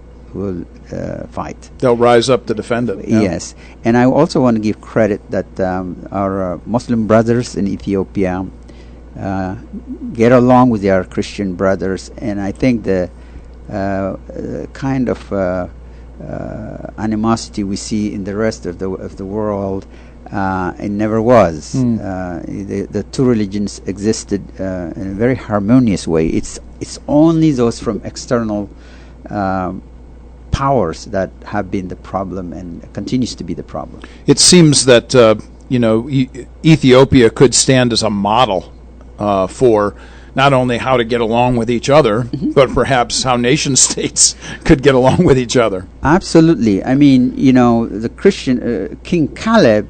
fight. They'll rise up to defend it. Yeah. Yes. And I also want to give credit that our Muslim brothers in Ethiopia get along with their Christian brothers, and I think the kind of animosity we see in the rest of the world, it never was. The two religions existed in a very harmonious way. It's only those from external powers that have been the problem and continues to be the problem. It seems that Ethiopia could stand as a model for not only how to get along with each other, but perhaps how nation states could get along with each other. Absolutely. I mean, the Christian King Caleb,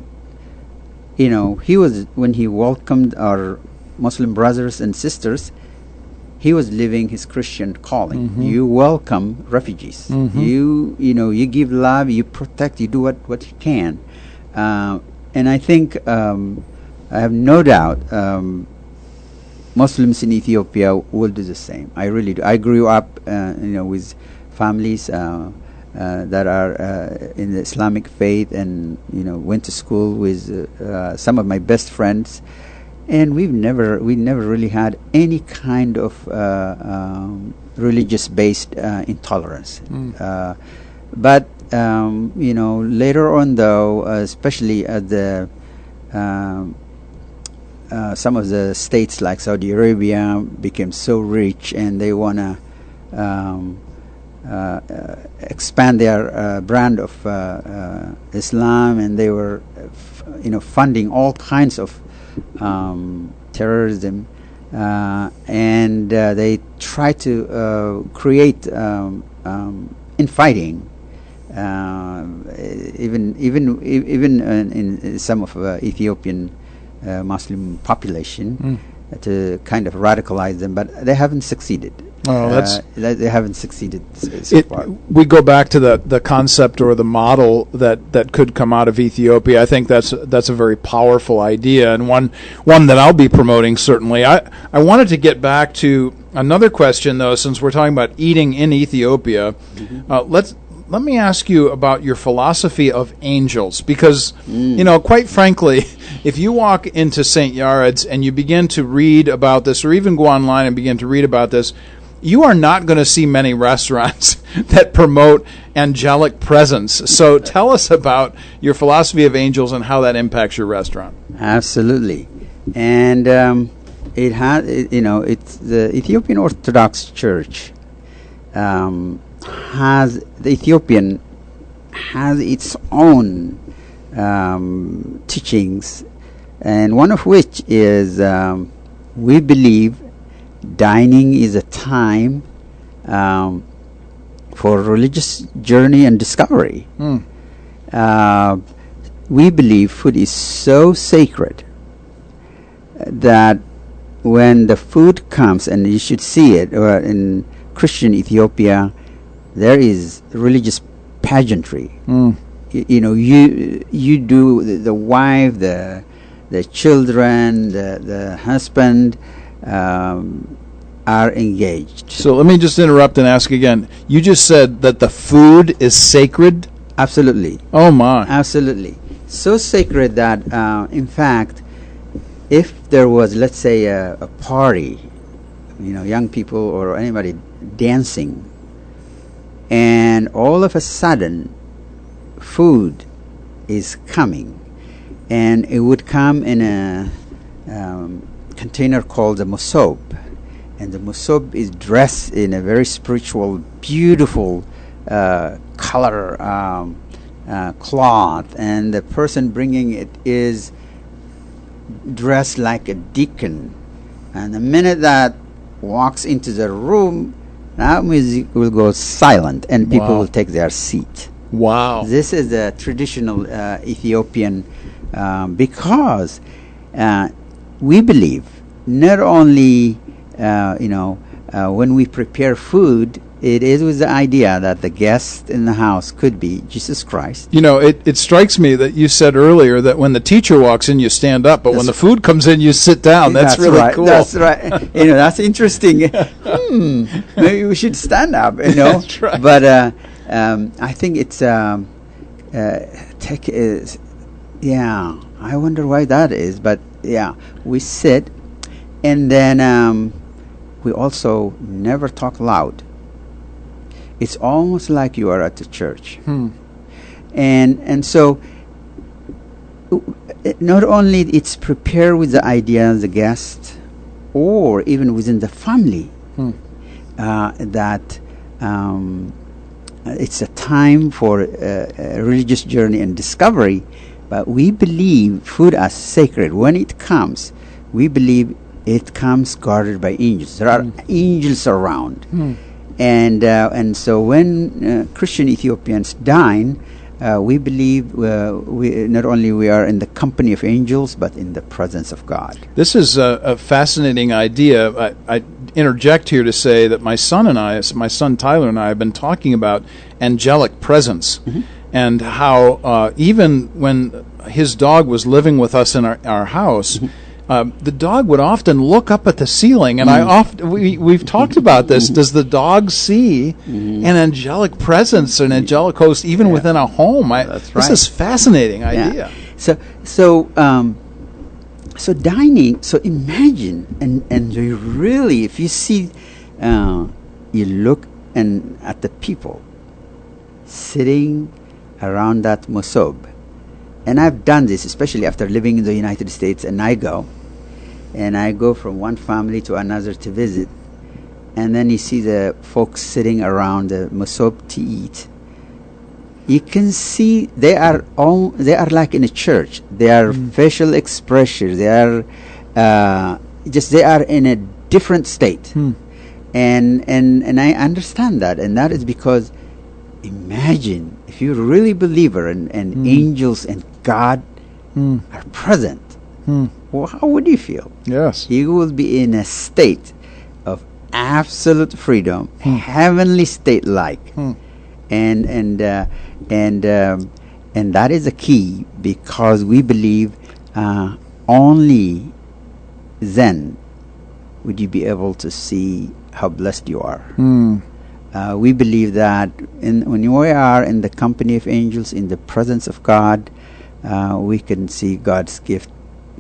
he was, when he welcomed our Muslim brothers and sisters, he was living his Christian calling. You welcome refugees. You give love, you protect, you do what you can. And I think, I have no doubt, Muslims in Ethiopia will do the same. I really do. I grew up, with families that are in the Islamic faith, and went to school with some of my best friends, and we never really had any kind of religious-based intolerance. But later on, though, especially at the some of the states like Saudi Arabia became so rich, and they want to expand their brand of Islam, and they were funding all kinds of terrorism, and they try to create infighting, even in some of Ethiopian Muslim population, to kind of radicalize them, but they haven't succeeded. They haven't succeeded so far. We go back to the concept or the model that could come out of Ethiopia. I think that's a very powerful idea, and one that I'll be promoting certainly. I wanted to get back to another question, though, since we're talking about eating in Ethiopia. Let me ask you about your philosophy of angels, because, quite frankly, if you walk into St. Yared's and you begin to read about this, or even go online and begin to read about this, you are not going to see many restaurants that promote angelic presence. So tell us about your philosophy of angels and how that impacts your restaurant. Absolutely. And it's the Ethiopian Orthodox Church has its own teachings, and one of which is we believe dining is a time for religious journey and discovery. We believe food is so sacred that when the food comes, and you should see it, or in Christian Ethiopia, there is religious pageantry. You do the wife, the children, the husband are engaged. So let me just interrupt and ask again. You just said that the food is sacred? Absolutely. Oh my. Absolutely. So sacred that, in fact, if there was, let's say, a party, young people or anybody dancing, and all of a sudden food is coming, and it would come in a container called the mosob, and the mosob is dressed in a very spiritual, beautiful color cloth, and the person bringing it is dressed like a deacon, and the minute that walks into the room, now music will go silent, and people will take their seat. Wow. This is the traditional Ethiopian, because we believe not only when we prepare food, it is with the idea that the guest in the house could be Jesus Christ. It strikes me that you said earlier that when the teacher walks in, you stand up, but when the food comes in, you sit down. That's really right. cool. That's right. That's interesting. Maybe we should stand up. That's right. But I think it's I wonder why that is. But we sit, and then we also never talk loud. It's almost like you are at the church. And so not only it's prepared with the idea of the guest, or even within the family, that it's a time for a religious journey and discovery, But we believe food as sacred. When it comes, we believe it comes guarded by angels. There are angels around. And so when Christian Ethiopians dine, we believe we not only we are in the company of angels, but in the presence of God. This is a fascinating idea. I interject here to say that my son Tyler and I have been talking about angelic presence, and how even when his dog was living with us in our house, the dog would often look up at the ceiling, and we've talked about this. Does the dog see an angelic presence, an angelic host, even within a home? That's right. This is fascinating idea. So dining. So imagine, and you really, if you see, you look at the people sitting around that mosob. And I've done this, especially after living in the United States, and I go from one family to another to visit, and then you see the folks sitting around the masob to eat. You can see they are like in a church. They are facial expressions. They are they are in a different state, and I understand that, and that is because imagine if you're really believer and angels and God are present. Well, how would you feel? Yes. You will be in a state of absolute freedom, heavenly state like. And that is the key, because we believe only then would you be able to see how blessed you are. We believe that when you are in the company of angels, in the presence of God, we can see God's gift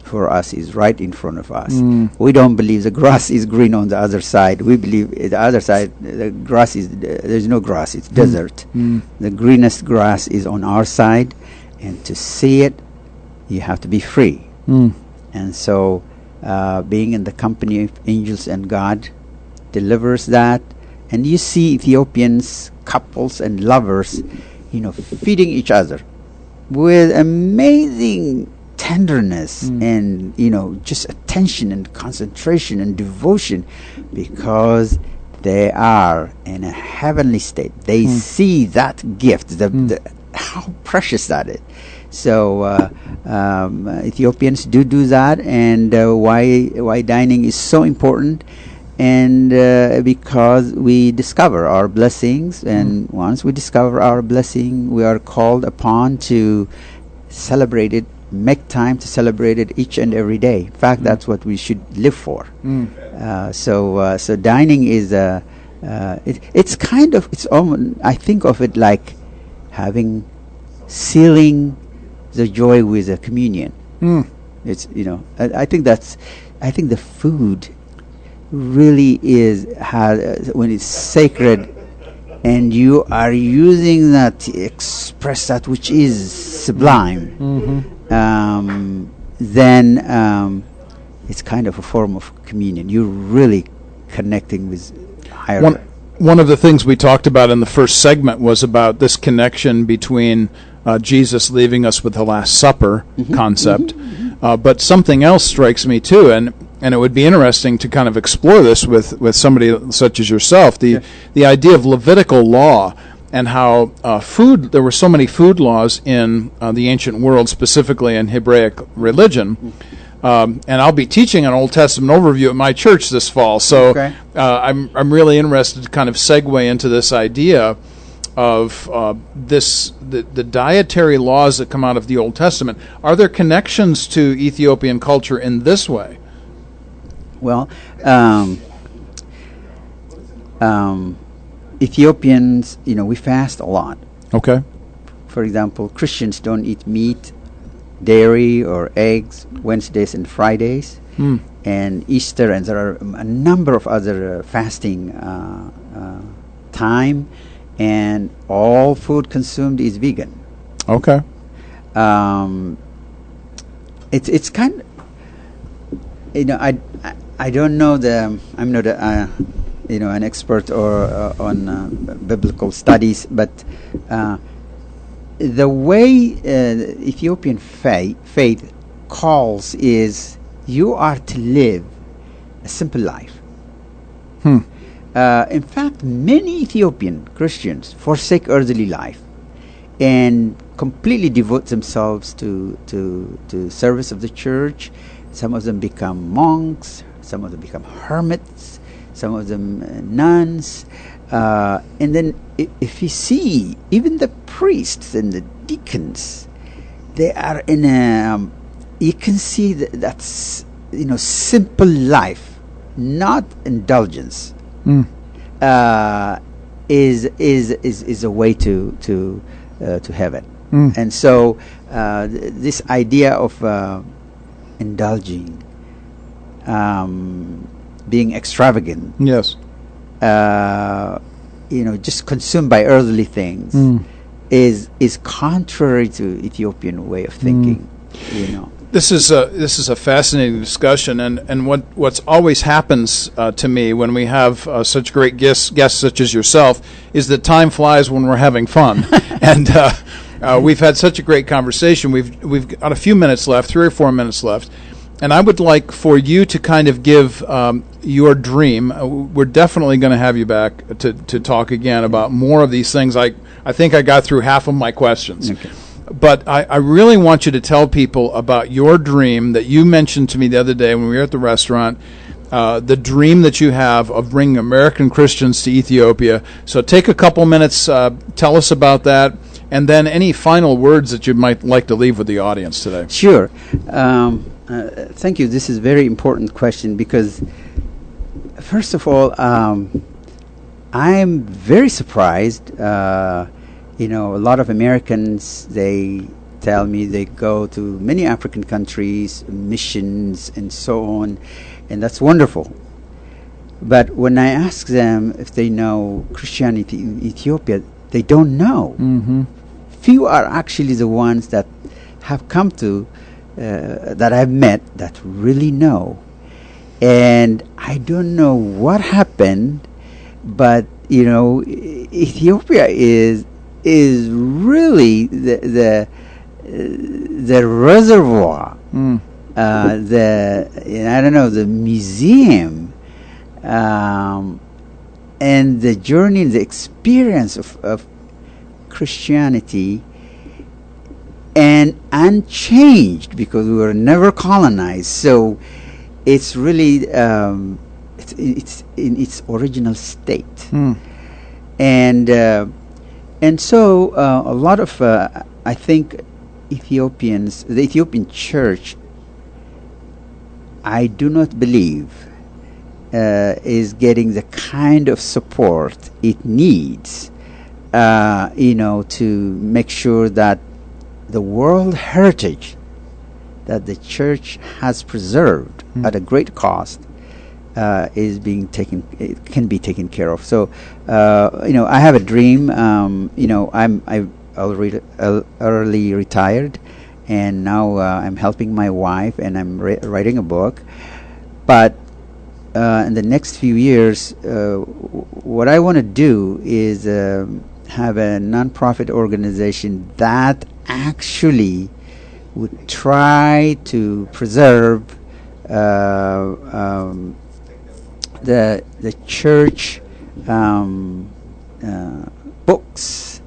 for us is right in front of us. We don't believe the grass is green on the other side. We believe the other side, the grass is, there's no grass, it's desert. The greenest grass is on our side, and to see it, you have to be free. And so being in the company of angels and God delivers that. And you see Ethiopians, couples and lovers, feeding each other with amazing tenderness and just attention and concentration and devotion, because they are in a heavenly state. They see that gift, how precious that is. So Ethiopians do that, and why dining is so important. And because we discover our blessings, and once we discover our blessing, we are called upon to celebrate it, make time to celebrate it each and every day. In fact, that's what we should live for. So dining is it's kind of, it's almost, I think of it like sealing the joy with a communion. It's I think the food really when it's sacred, and you are using that to express that which is sublime, then it's kind of a form of communion. You're really connecting with higher. One of the things we talked about in the first segment was about this connection between Jesus leaving us with the Last Supper concept, but something else strikes me too, and it would be interesting to kind of explore this with somebody such as yourself, the idea of Levitical law, and how there were so many food laws in the ancient world, specifically in Hebraic religion. And I'll be teaching an Old Testament overview at my church this fall, so I'm really interested to kind of segue into this idea of the dietary laws that come out of the Old Testament. Are there connections to Ethiopian culture in this way? Well, Ethiopians, we fast a lot. Okay. For example, Christians don't eat meat, dairy, or eggs Wednesdays and Fridays, and Easter, and there are a number of other fasting time, and all food consumed is vegan. Okay. It's kind of, I don't know I'm not an expert or on biblical studies, but the way Ethiopian faith calls is you are to live a simple life. In fact, many Ethiopian Christians forsake earthly life and completely devote themselves to service of the church. Some of them become monks, some of them become hermits, some of them nuns. And then if you see, even the priests and the deacons, they are in a, you can see that's, simple life, not indulgence, is a way to heaven. And so this idea of indulging, being extravagant, yes, just consumed by earthly things, is contrary to Ethiopian way of thinking. This is a fascinating discussion, and what's always happens to me when we have such great guests such as yourself is that time flies when we're having fun, and we've had such a great conversation. We've got a few minutes left, 3 or 4 minutes left, and I would like for you to kind of give your dream. We're definitely going to have you back to talk again about more of these things. I think I got through half of my questions. Okay. But I really want you to tell people about your dream that you mentioned to me the other day when we were at the restaurant, the dream that you have of bringing American Christians to Ethiopia. So take a couple minutes, tell us about that, and then any final words that you might like to leave with the audience today. Sure. Thank you. This is a very important question because, first of all, I'm very surprised. A lot of Americans, they tell me they go to many African countries, missions, and so on, and that's wonderful. But when I ask them if they know Christianity in Ethiopia, they don't know. Few are actually the ones that have come to, that I've met, that really know. And I don't know what happened, but, Ethiopia is really the reservoir, the museum, and the journey, the experience of Christianity, and unchanged because we were never colonized. So it's really it's in its original state, and so a lot of, I think, the Ethiopian church, I do not believe is getting the kind of support it needs, to make sure that the world heritage that the church has preserved at a great cost is being it can be taken care of. So, I have a dream. I early retired, and now I'm helping my wife, and I'm writing a book. But in the next few years, what I want to do is have a nonprofit organization that actually would try to preserve the church books,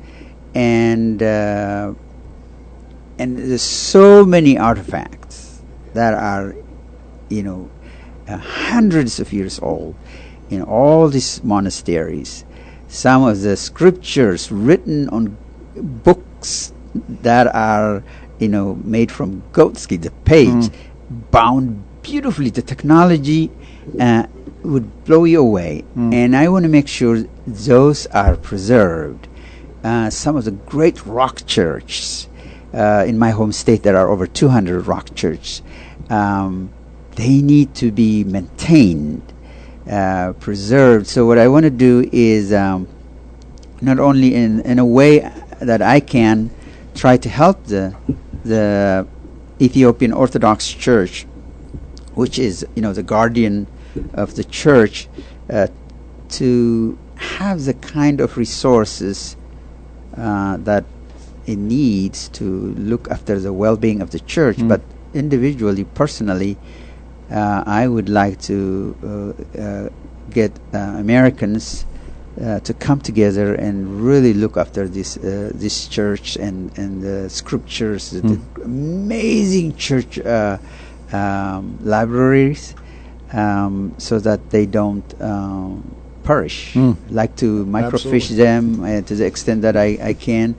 and there's so many artifacts that are hundreds of years old in all these monasteries. Some of the scriptures written on books that are made from goatskin, the page bound beautifully. The technology would blow you away, and I want to make sure those are preserved. Some of the great rock churches in my home state, there are over 200 rock churches. They need to be maintained, preserved. So what I want to do is not only in a way that I can try to help the Ethiopian Orthodox Church, which is the guardian of the church, to have the kind of resources that a need to look after the well-being of the church, but individually, personally, I would like to get Americans to come together and really look after this church and the scriptures, the amazing church libraries, so that they don't perish. Like to microfiche them to the extent that I can.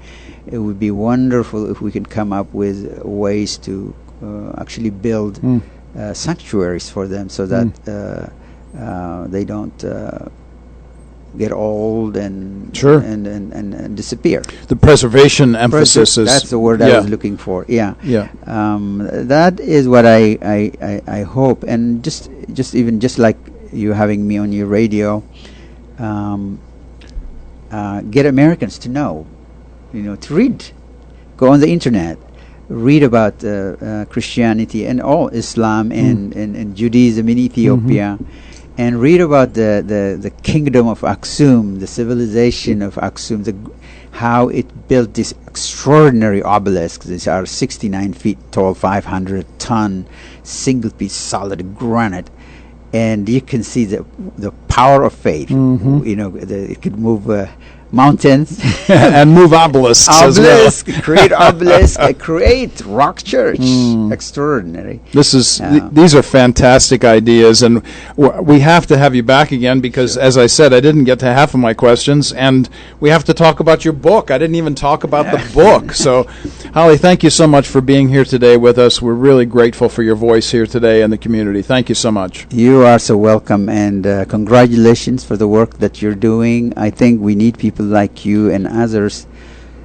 It would be wonderful if we can come up with ways to actually build sanctuaries for them, so that they don't get old and disappear. The preservation emphasis is... That's the word I was looking for. Yeah. That is what I hope. And just like you having me on your radio, get Americans to know, to read, go on the internet, read about Christianity and all Islam and Judaism in Ethiopia, and read about the kingdom of Aksum, the civilization of Aksum, how it built this extraordinary obelisks. These are 69 feet tall, 500-ton, single-piece solid granite. And you can see the power of faith. It could move mountains and move obelisks as well. Create obelisks, create rock church. Extraordinary. These are fantastic ideas, and we have to have you back again because, as I said, I didn't get to half of my questions, and we have to talk about your book. I didn't even talk about the book. So, Holly, thank you so much for being here today with us. We're really grateful for your voice here today in the community. Thank you so much. You are so welcome, and congratulations for the work that you're doing. I think we need people like you and others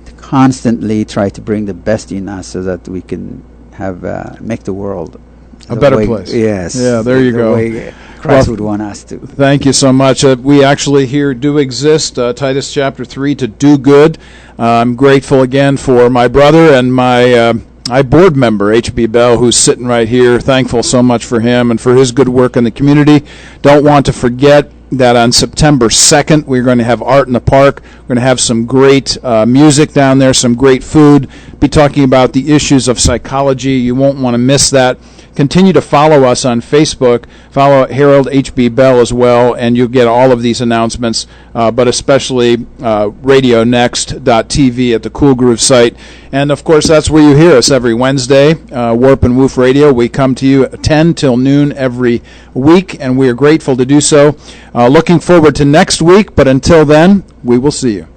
to constantly try to bring the best in us so that we can have make the world a better place. Yes. Yeah, there you go. Way Christ would want us to. Thank you so much. We actually here do exist, Titus chapter 3, to do good. I'm grateful again for my brother and my board member, H.B. Bell, who's sitting right here. Thankful so much for him and for his good work in the community. Don't want to forget that on September 2nd, we're going to have Art in the Park. We're going to have some great music down there, some great food, be talking about the issues of psychology. You won't want to miss that. Continue to follow us on Facebook. Follow Harold H.B. Bell as well, and you'll get all of these announcements, but especially RadioNext.tv at the Cool Groove site. And, of course, that's where you hear us every Wednesday, Warp and Woof Radio. We come to you at 10 till noon every week, and we are grateful to do so. Looking forward to next week, but until then, we will see you.